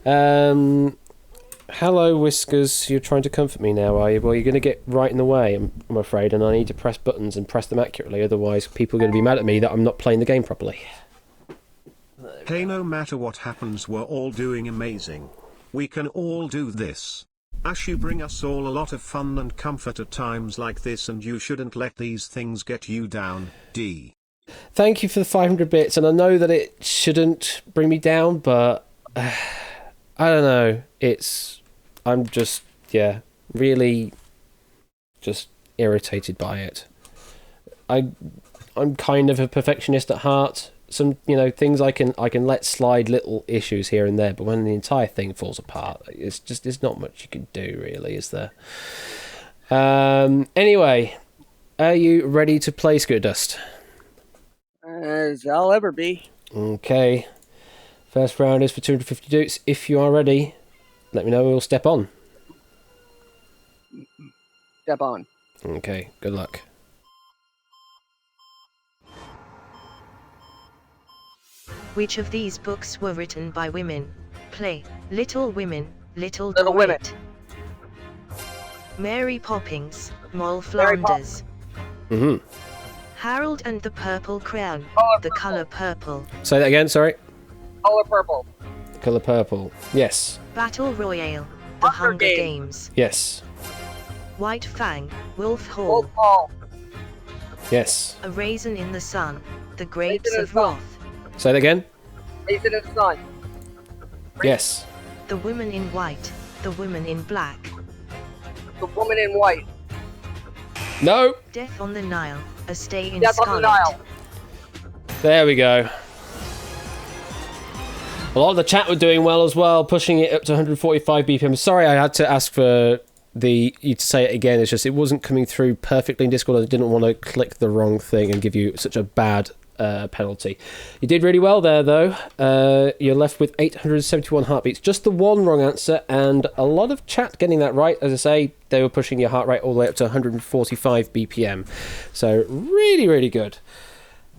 Hello, Whiskers. You're trying to comfort me now, are you? Well, you're going to get right in the way, I'm afraid, and I need to press buttons and press them accurately, otherwise people are going to be mad at me that I'm not playing the game properly. Hey, no matter what happens, we're all doing amazing. We can all do this. Ash, you bring us all a lot of fun and comfort at times like this, and you shouldn't let these things get you down, D. Thank you for the 500 bits, and I know that it shouldn't bring me down, but I don't know. I'm just, really just irritated by it. I'm kind of a perfectionist at heart. Some, things I can let slide, little issues here and there, but when the entire thing falls apart, there's not much you can do, really, is there? Anyway, are you ready to play, Scooter Dust? As I'll ever be. Okay. First round is for 250 dukes. If you are ready, let me know, we'll step on. Step on. Okay, good luck. Which of these books were written by women? Play, Little Women, Little Little Women. Dorrit. Mary Poppins, Moll Mary Flanders. Mm-hmm. Harold and the Purple Crayon, the color purple. Say that again, sorry. Color purple. Colour purple. Yes. Battle Royale, the Hunger Hunger Games. Games. Yes. White Fang, Wolf Hall. Wolf Hall. Yes. A Raisin in the Sun, the Grapes Raisin in of the Sun. Wrath. Say that again. Raisin in the Sun. Yes. The Woman in White, the Woman in Black. The Woman in White. No. Death on the Nile, A Stay in Death on Scarlet. the Nile. There we go. A lot of the chat were doing well as well, pushing it up to 145 BPM. Sorry, I had to ask for you to say it again. It's just it wasn't coming through perfectly in Discord. I didn't want to click the wrong thing and give you such a bad penalty. You did really well there, though. You're left with 871 heartbeats. Just the one wrong answer, and a lot of chat getting that right. As I say, they were pushing your heart rate all the way up to 145 BPM. So really, really good.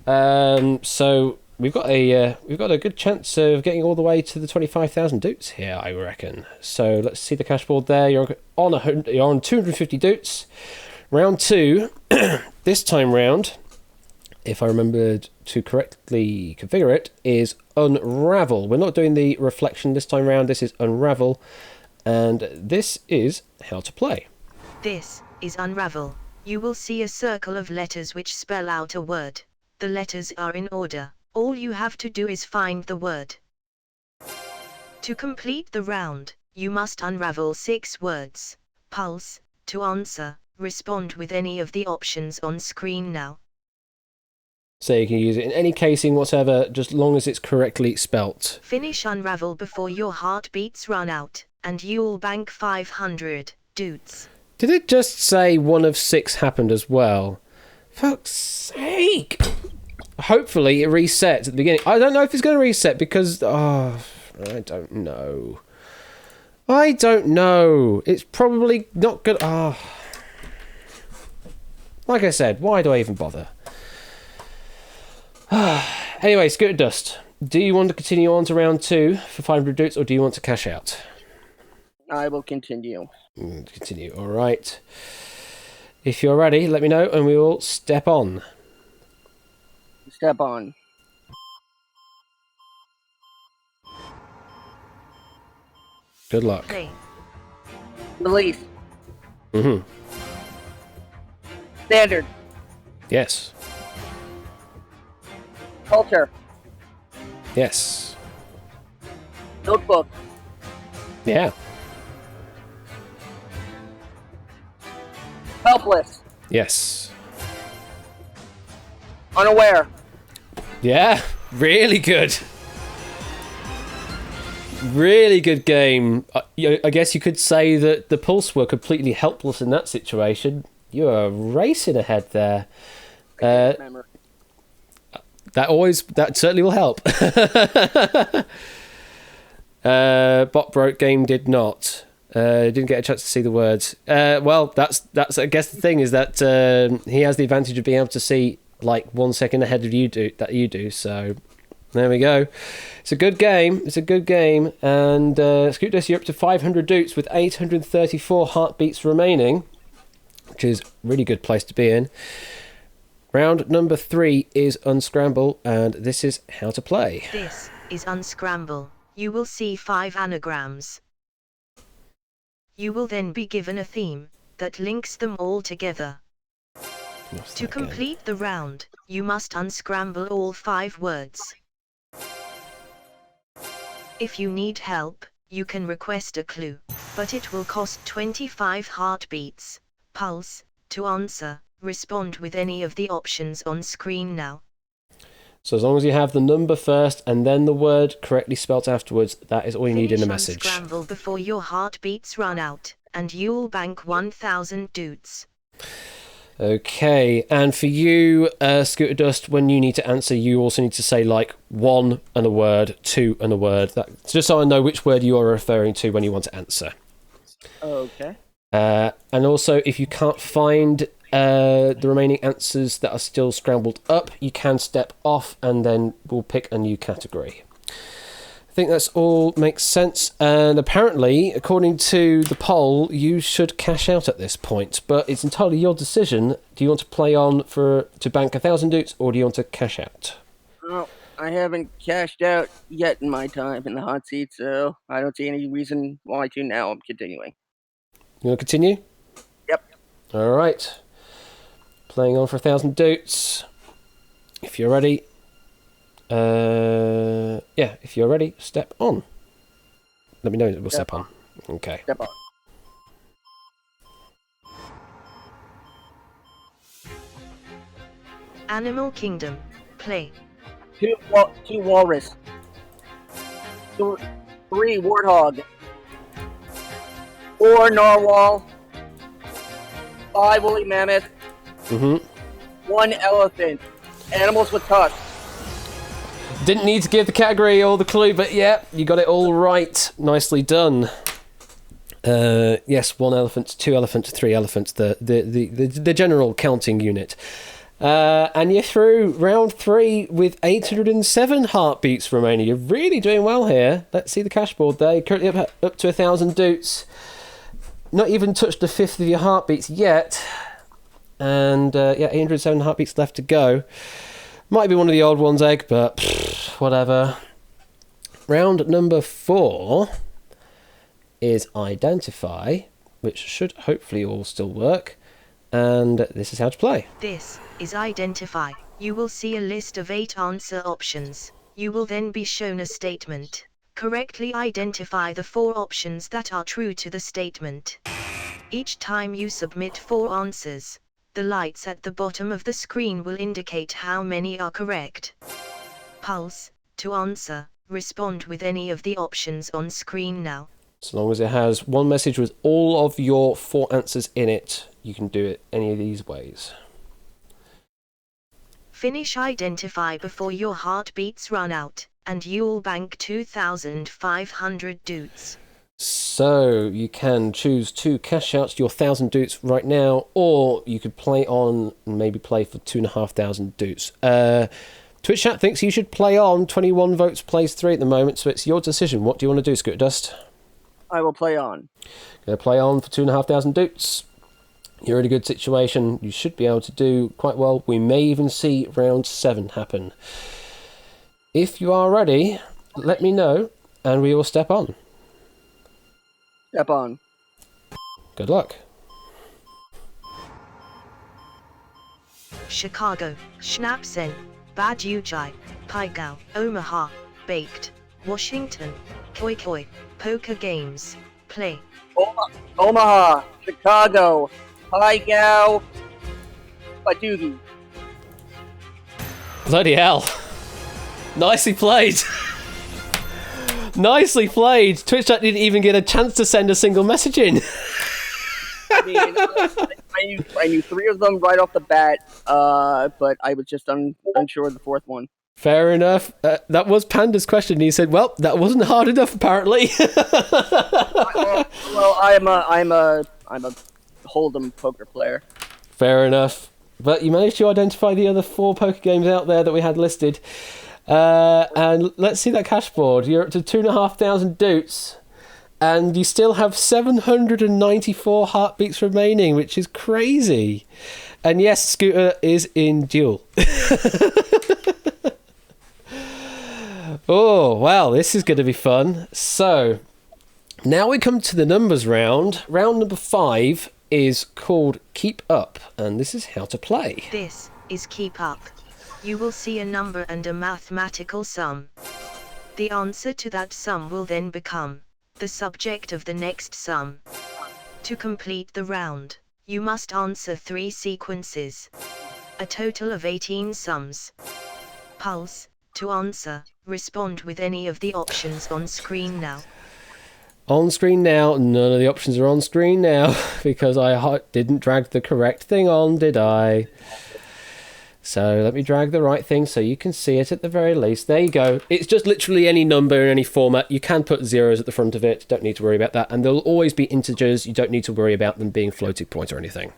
So we've got a good chance of getting all the way to the 25,000 doots here, I reckon. So let's see the cash board there. You're on 250 doots. Round 2, this time round, if I remembered to correctly configure it, is Unravel. We're not doing the reflection this time round. This is Unravel, and this is how to play. This is Unravel. You will see a circle of letters which spell out a word. The letters are in order. All you have to do is find the word. To complete the round, you must unravel 6 words. Pulse, to answer, respond with any of the options on screen now. So you can use it in any casing whatever, just long as it's correctly spelt. Finish Unravel before your heartbeats run out, and you'll bank 500 doots. Did it just say 1 of 6 happened as well? Fuck's sake! Hopefully it resets at the beginning. I don't know if it's going to reset because... I don't know. It's probably not good. Like I said, why do I even bother? Anyway, Scooter Dust, do you want to continue on to round 2 for 500 doots, or do you want to cash out? I will continue. Continue. All right. If you're ready, let me know and we will step on. Step on. Good luck. Play. Release. Mm-hmm. Standard. Yes. Culture. Yes. Notebook. Yeah. Helpless. Yes. Unaware. Yeah. Really good. Really good game. I guess you could say that the Pulse were completely helpless in that situation. You are racing ahead there. Memory. That certainly will help. Bot broke game did not. Didn't get a chance to see the words. Well, that's I guess the thing is that he has the advantage of being able to see like 1 second ahead of you do. So there we go. It's a good game. And Scootdust, you're up to 500 doots with 834 heartbeats remaining, which is a really good place to be in. Round number 3 is Unscramble, and this is how to play. This is Unscramble. You will see 5 anagrams. You will then be given a theme that links them all together. To complete the round, you must unscramble all 5 words. If you need help, you can request a clue, but it will cost 25 heartbeats. Pulse, to answer, respond with any of the options on screen now. So as long as you have the number first and then the word correctly spelt afterwards, that is all you need in a message. Unscramble before your heartbeats run out, and you'll bank 1,000 doots. Okay, and for you, Scooter Dust, when you need to answer, you also need to say like 1 and a word, 2 and a word. That's just so I know which word you are referring to when you want to answer. Okay. And also, if you can't find the remaining answers that are still scrambled up, you can step off and then we'll pick a new category. I think that's all makes sense, and apparently, according to the poll, you should cash out at this point, but it's entirely your decision. Do you want to play on to bank 1,000 doots, or do you want to cash out? Well, I haven't cashed out yet in my time in the hot seat, so I don't see any reason why to now. I'm continuing. You want to continue? Yep. All right. Playing on for 1,000 doots. If you're ready. If you're ready, step on. Let me know we'll step on. Okay. Step on. Animal Kingdom. Play. 2 walrus. 3 warthog. 4 narwhal. 5 woolly mammoth. 1 elephant. Animals with tusks. Didn't need to give the category or the clue, but yeah, you got it all right. Nicely done. Yes, 1 elephant, 2 elephants, 3 elephants. The general counting unit. And you're through round 3 with 807 heartbeats remaining. You're really doing well here. Let's see the cash board there. You're currently up to 1,000 doots. Not even touched a fifth of your heartbeats yet. And 807 heartbeats left to go. Might be one of the old ones, Egg, but whatever. Round number 4 is Identify, which should hopefully all still work. And this is how to play. This is Identify. You will see a list of 8 answer options. You will then be shown a statement. Correctly identify the 4 options that are true to the statement. Each time you submit 4 answers, the lights at the bottom of the screen will indicate how many are correct. Pulse, to answer, respond with any of the options on screen now. So long as it has one message with all of your 4 answers in it, you can do it any of these ways. Finish Identify before your heartbeats run out, and you'll bank 2,500 doots. So you can choose to cash out your 1,000 doots right now, or you could play on and maybe play for 2,500 doots. Twitch chat thinks you should play on. 21 votes plays 3 at the moment, so it's your decision. What do you want to do, Scooter Dust? I will play on. Gonna play on for 2,500 doots. You're in a good situation. You should be able to do quite well. We may even see round 7 happen. If you are ready, let me know, and we will step on. Step on. Good luck. Chicago, Schnapsen, Bad Ujai, Paigao, Omaha, Baked, Washington, Koi Koi, Poker Games, Play. Omaha, Chicago, Paigao, Badugi. Bloody hell. Nicely played. Nicely played. Twitch chat didn't even get a chance to send a single message in. I mean, I knew 3 of them right off the bat, but I was just unsure of the 4th one. Fair enough. That was Panda's question. He said, "Well, that wasn't hard enough, apparently." Well, I'm a Hold'em poker player. Fair enough. But you managed to identify the other 4 poker games out there that we had listed. And let's see that cash board. You're up to 2,500 doots. And you still have 794 heartbeats remaining, which is crazy. And yes, Scooter is in duel. Oh, wow, this is going to be fun. So, now we come to the numbers round. Round number 5 is called Keep Up, and this is how to play. This is Keep Up. You will see a number and a mathematical sum. The answer to that sum will then become the subject of the next sum. To complete the round, you must answer 3 sequences. A total of 18 sums. Pulse, to answer, respond with any of the options on screen now. On screen now. None of the options are on screen now because I didn't drag the correct thing on, did I? So let me drag the right thing so you can see it at the very least. There you go. It's just literally any number in any format. You can put zeros at the front of it. Don't need to worry about that. And there'll always be integers. You don't need to worry about them being floating point or anything.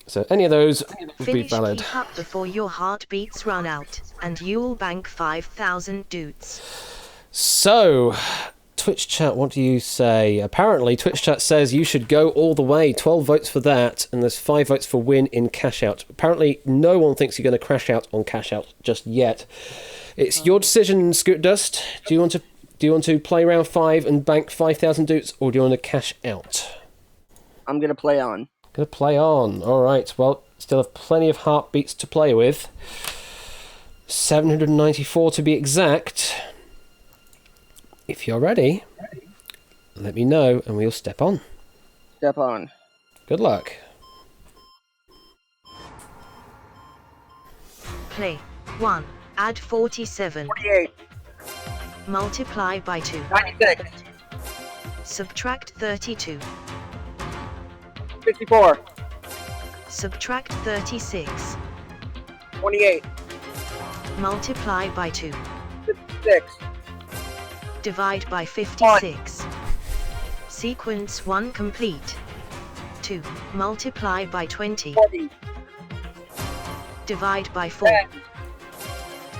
So any of those would be valid. Keep Up before your heartbeats run out, and you'll bank 5,000 doots. So, Twitch chat, what do you say? Apparently, Twitch chat says you should go all the way. 12 votes for that, and there's 5 votes for win in cash out. Apparently, no one thinks you're going to crash out on cash out just yet. It's your decision, Scoot Dust. Do you want to play round 5 and bank 5,000 doots, or do you want to cash out? I'm gonna play on. Gonna play on. All right. Well, still have plenty of heartbeats to play with. 794 to be exact. If you're ready, let me know and we'll step on. Step on. Good luck. Play. 1. Add 47. 48. Multiply by 2. 96. Subtract 32. 54. Subtract 36. 28. Multiply by 2. 56. Divide by 56. Sequence 1 complete. 2. Multiply by 20. 40. Divide by 4. 10.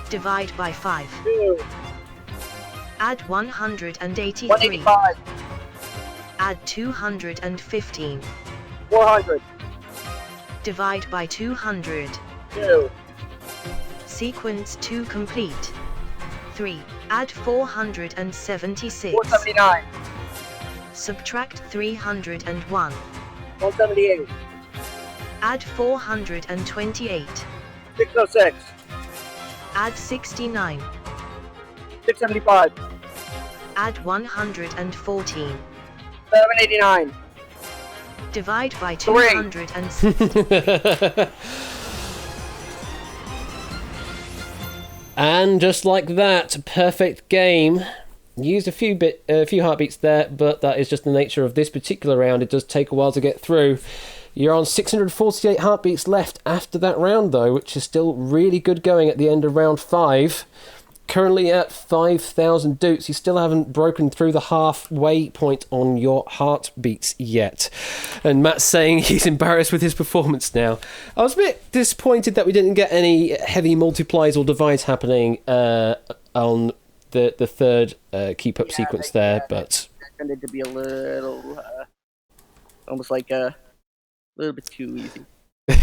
Divide by 5. 2. Add 183. 185. Add 215. 400. Divide by 200. 2. Sequence 2 complete. 3. Add 476. 479. Subtract 301. 178. Add 428. 606. Add 69. 675. Add 114. 789. Divide by 3. 260. And just like that, perfect game. Used a few heartbeats there, but that is just the nature of this particular round. It does take a while to get through. You're on 648 heartbeats left after that round, though, which is still really good going at the end of round 5. Currently at 5,000 doots. You still haven't broken through the halfway point on your heartbeats yet. And Matt's saying he's embarrassed with his performance now. I was a bit disappointed that we didn't get any heavy multiplies or divides happening on the third keep up sequence there, but Tended to be a little, almost like a little bit too easy.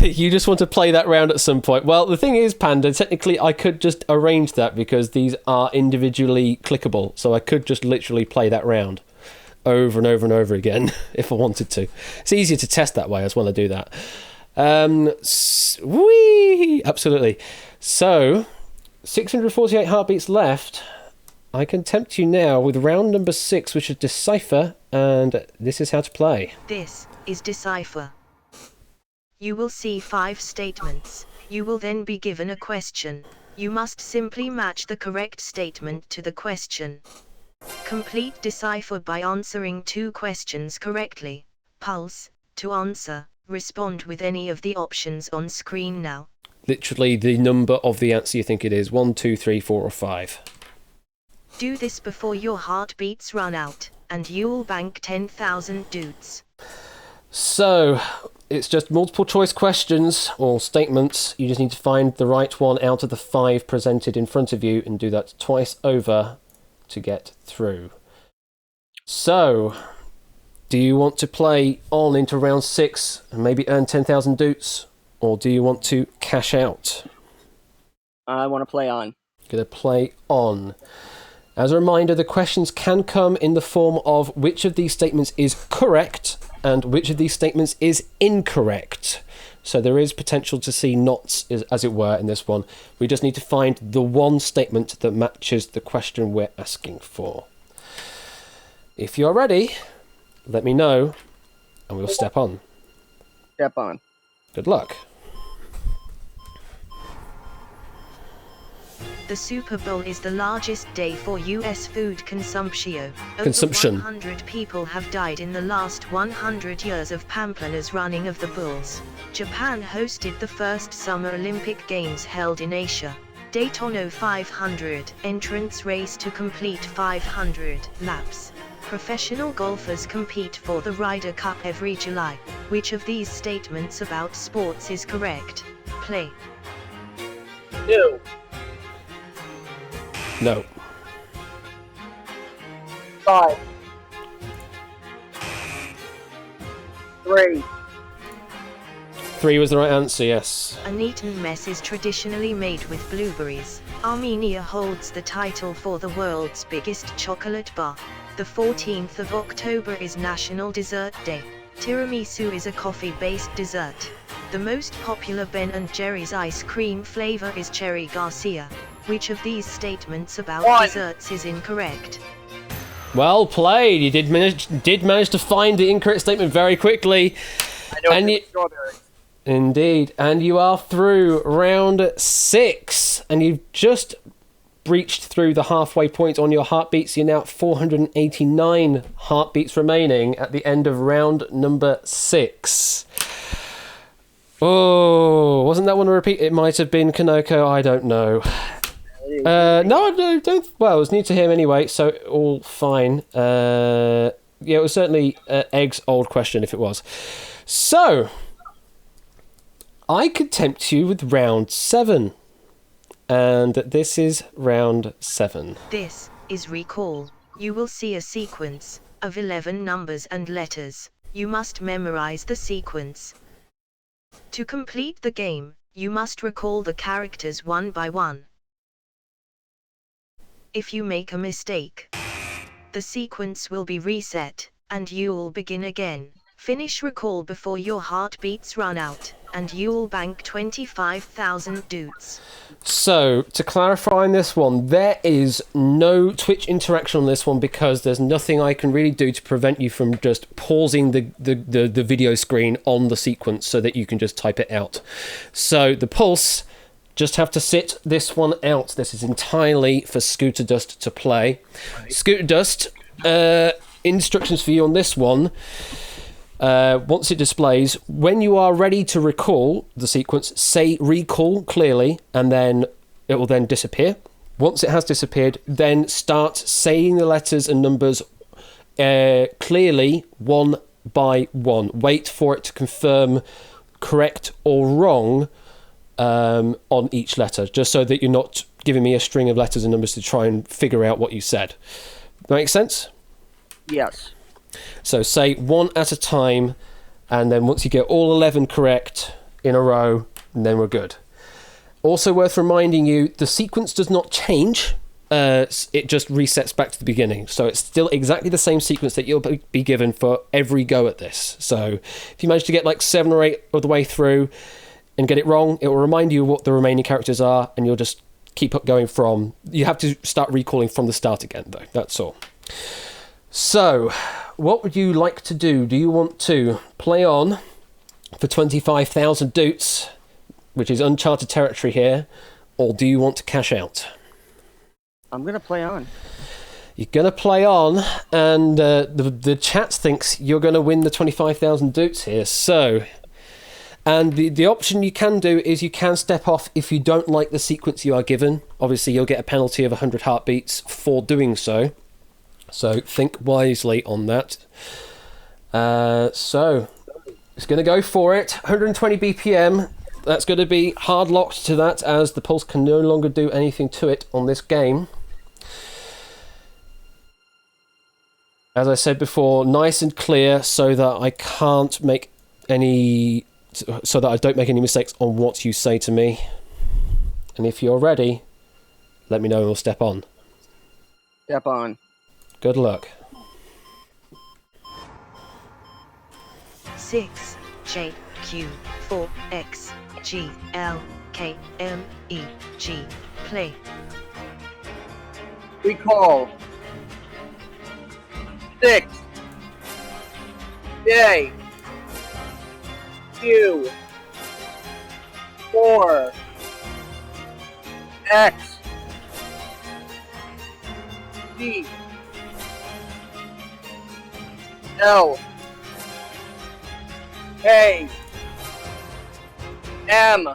you just want to play that round at some point. Well, the thing is, Panda, technically I could just arrange that because these are individually clickable, so I could just literally play that round over and over and over again if I wanted to. It's easier to test that way as well. I do that. Whee! Absolutely. So, 648 heartbeats left. I can tempt you now with round number 6, which is Decipher, and this is how to play. This is Decipher. You will see 5 statements. You will then be given a question. You must simply match the correct statement to the question. Complete Decipher by answering 2 questions correctly. Pulse, to answer, respond with any of the options on screen now. Literally the number of the answer you think it is. 1, 2, 3, 4, or 5. Do this before your heartbeats run out, and you'll bank 10,000 dudes. So, it's just multiple choice questions or statements. You just need to find the right one out of the 5 presented in front of you and do that twice over to get through. So, do you want to play on into round 6 and maybe earn 10,000 dudes? Or do you want to cash out? I want to play on. Going to play on. As a reminder, the questions can come in the form of which of these statements is correct and which of these statements is incorrect. So there is potential to see knots, as it were, in this one. We just need to find the one statement that matches the question we're asking for. If you're ready, let me know and we'll step on. Step on. Good luck. The Super Bowl is the largest day for U.S. food consumption. Consumption. Over 100 people have died in the last 100 years of Pamplina's running of the Bulls. Japan hosted the first Summer Olympic Games held in Asia. Daytona 500 entrance race to complete 500 laps. Professional golfers compete for the Ryder Cup every July. Which of these statements about sports is correct? Play. 2. No. 5. 3. 3 was the right answer, yes. An eaten mess is traditionally made with blueberries. Armenia holds the title for the world's biggest chocolate bar. The 14th of October is National Dessert Day. Tiramisu is a coffee-based dessert. The most popular Ben & Jerry's ice cream flavor is Cherry Garcia. Which of these statements about desserts is incorrect? Well played. You did manage to find the incorrect statement very quickly. I know And it's strawberry. Indeed. And you are through round 6. And you've just breached through the halfway point on your heartbeats. You're now at 489 heartbeats remaining at the end of round number 6. Oh, wasn't that one a repeat? It might have been Kanoko. I don't know. No, don't. Well, it was new to him anyway, so all fine. Yeah, it was certainly Egg's old question if it was. So, I could tempt you with round 7. And this is round 7. This is recall. You will see a sequence of 11 numbers and letters. You must memorize the sequence. To complete the game, you must recall the characters one by one. If you make a mistake, the sequence will be reset, and you'll begin again. Finish recall before your heartbeats run out, and you'll bank 25,000 dudes. So, to clarify on this one, there is no Twitch interaction on this one because there's nothing I can really do to prevent you from just pausing the video screen on the sequence so that you can just type it out. So, the pulse, just have to sit this one out. This is entirely for Scooter Dust to play. Right. Scooter Dust, instructions for you on this one. Once it displays, when you are ready to recall the sequence, say recall clearly, and then it will then disappear. Once it has disappeared, then start saying the letters and numbers clearly one by one. Wait for it to confirm correct or wrong on each letter, just so that you're not giving me a string of letters and numbers to try and figure out what you said. Make sense? Yes. So say one at a time, and then once you get all 11 correct in a row, then we're good. Also worth reminding you, the sequence does not change. It just resets back to the beginning. So it's still exactly the same sequence that you'll be given for every go at this. So if you manage to get like 7 or 8 of the way through and get it wrong, it will remind you what the remaining characters are, and you'll just keep up going from... You have to start recalling from the start again, though. That's all. So, what would you like to do? Do you want to play on for 25,000 doots, which is uncharted territory here, or do you want to cash out? I'm going to play on. You're going to play on, and the chat thinks you're going to win the 25,000 doots here. So, and the option you can do is you can step off if you don't like the sequence you are given. Obviously, you'll get a penalty of 100 heartbeats for doing so. So think wisely on that. So it's going to go for it. 120 BPM. That's going to be hard locked to that, as the pulse can no longer do anything to it on this game. As I said before, nice and clear, so that I can't make any... So that I don't make any mistakes on what you say to me. And if you're ready, let me know and we'll step on. Step on. Good luck. 6 J Q 4 X G L K M E G. Play. Recall. 6 J Q 4 X G L K M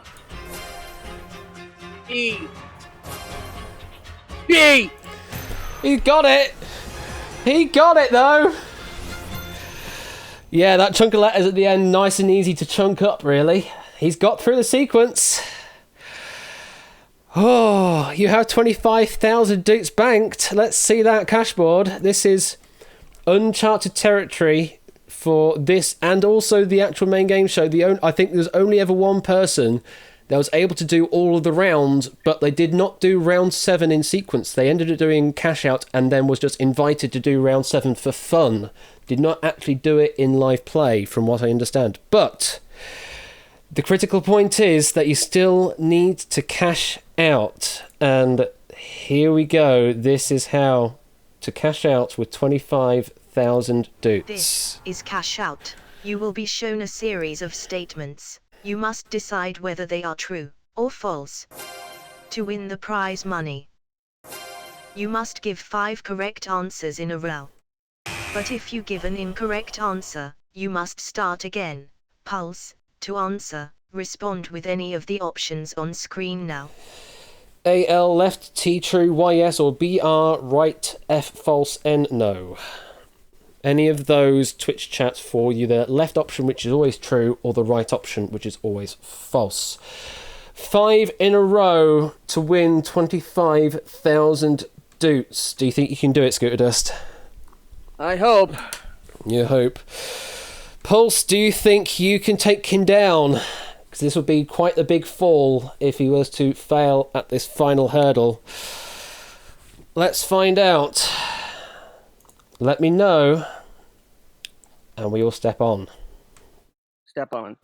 E G. He got it! He got it, though! Yeah, that chunk of letters at the end, nice and easy to chunk up, really. He's got through the sequence. Oh, you have 25,000 dukes banked. Let's see that cashboard. This is uncharted territory for this and also the actual main game show. I think there's only ever one person that was able to do all of the rounds, but they did not do round 7 in sequence. They ended up doing cash out and then was just invited to do round 7 for fun. Did not actually do it in live play, from what I understand. But the critical point is that you still need to cash out. And here we go. This is how to cash out with 25,000 dukes. This is cash out. You will be shown a series of statements. You must decide whether they are true or false to win the prize money. You must give 5 correct answers in a row. But if you give an incorrect answer, you must start again. Pulse, to answer, respond with any of the options on screen now. AL left, T true, Y yes, or BR right, F false, N no. Any of those Twitch chats for you. The left option, which is always true, or the right option, which is always false. 5 in a row to win 25,000 doots. Do you think you can do it, Scooter Dust? I hope. You hope. Pulse, do you think you can take him down? Because this would be quite the big fall if he was to fail at this final hurdle. Let's find out. Let me know, and we will step on. Step on.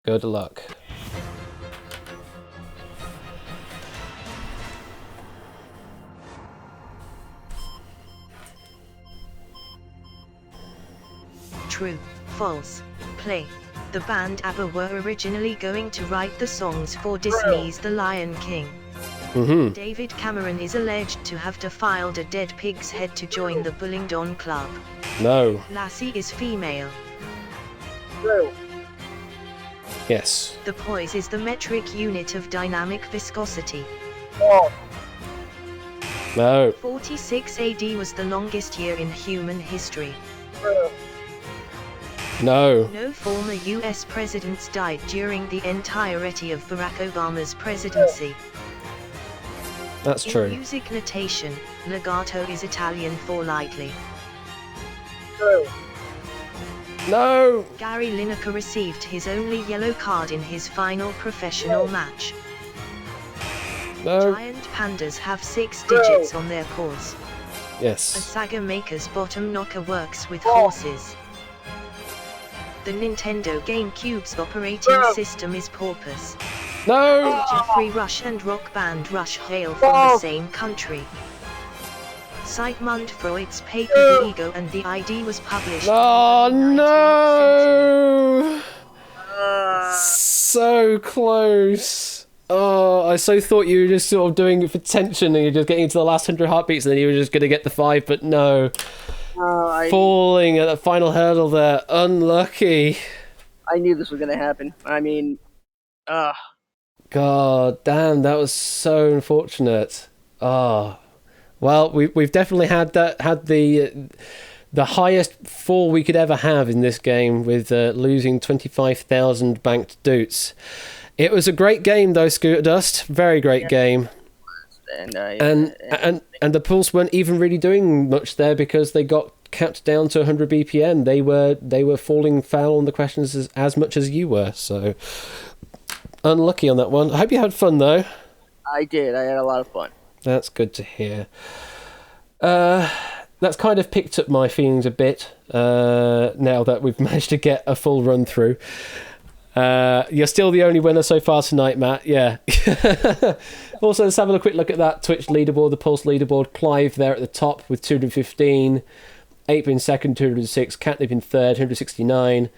Good luck. True, false, play. The band ABBA were originally going to write the songs for Disney's The Lion King. David Cameron is alleged to have defiled a dead pig's head to join the Bullingdon Club. No. Lassie is female. True. Yes. The poise is the metric unit of dynamic viscosity. False. No. 46 AD was the longest year in human history. True. No. No former US presidents died during the entirety of Barack Obama's presidency. That's In true. music notation, legato is Italian for lightly. No! Gary Lineker received his only yellow card in his final professional match. No. Giant pandas have 6 digits on their paws. A Yes. Saga Maker's bottom knocker works with horses. The Nintendo GameCube's operating system is Porpoise. No! Jeffrey Rush and rock band Rush hail from the same country. Sigmund Freud's paper The Ego and the ID was published Oh in the 19th no! So close. Oh, I so thought you were just sort of doing it for tension and you're just getting into the last 100 heartbeats and then you were just going to get the 5, but no. Falling at the final hurdle there. Unlucky. I knew this was going to happen. I mean, God damn, that was so unfortunate. Oh. Well, we've definitely had the highest fall we could ever have in this game with losing 25,000 banked doots. It was a great game though, Scooter Dust. Very great game. And the Pulse weren't even really doing much there because they got capped down to 100 BPM. They were falling foul on the questions as much as you were. So unlucky on that one. I hope you had fun though. I did. I had a lot of fun. That's good to hear. That's kind of picked up my feelings a bit now that we've managed to get a full run through. You're still the only winner so far tonight, Matt. Yeah. Also, let's have a quick look at that Twitch leaderboard, the Pulse leaderboard. Clive there at the top with 215. Ape in second, 206. Catnip in third, 169.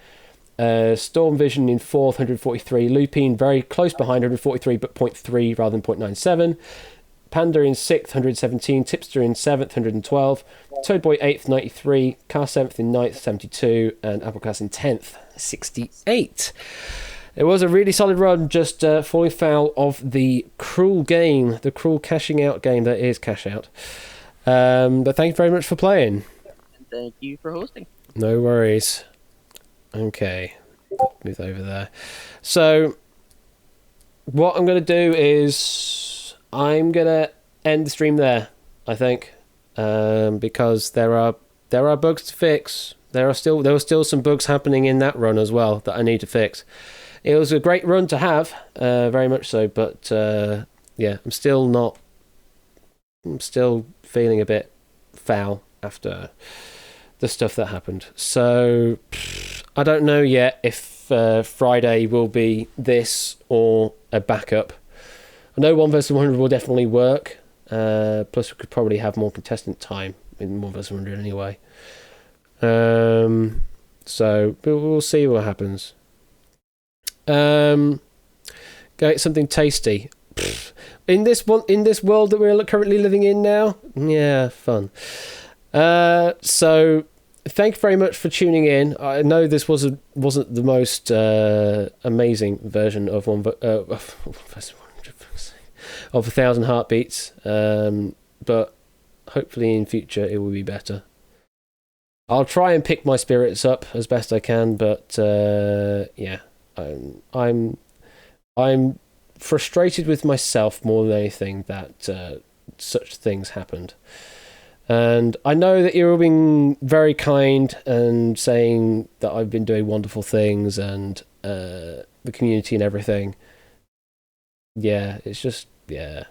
Storm Vision in fourth, 143. Lupine very close behind, 143, but 0.3 rather than 0.97. Panda in 6th, 117. Tipster in 7th, 112. Toadboy 8th, 93. Car 7th in 9th, 72. And Applecast in 10th, 68. It was a really solid run, just falling foul of the cruel game, the cruel cashing out game that is Cash Out. But thank you very much for playing. And thank you for hosting. No worries. Okay, move over there. So, what I'm going to do is I'm going to end the stream there, I think, because there are bugs to fix. There were still some bugs happening in that run as well that I need to fix. It was a great run to have, very much so, but yeah, I'm still feeling a bit foul after the stuff that happened. So I don't know yet if Friday will be this or a backup. I know 1 vs 100 will definitely work. Plus, we could probably have more contestant time in 1 vs 100 anyway. So we'll see what happens. Get something tasty. In this world that we're currently living in now. Yeah, fun. So thank you very much for tuning in. I know this wasn't the most amazing version of of 1,000 heartbeats, but hopefully in future it will be better. I'll try and pick my spirits up as best I can, but yeah, I'm frustrated with myself more than anything that such things happened. And I know that you're all being very kind and saying that I've been doing wonderful things and the community and everything. Yeah, it's just, yeah.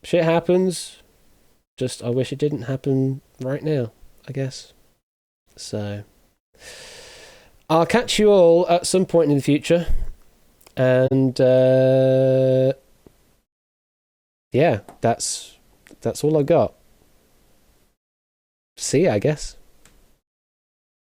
Shit happens. Just, I wish it didn't happen right now, I guess. So, I'll catch you all at some point in the future. And, yeah, that's all I got. See ya, I guess.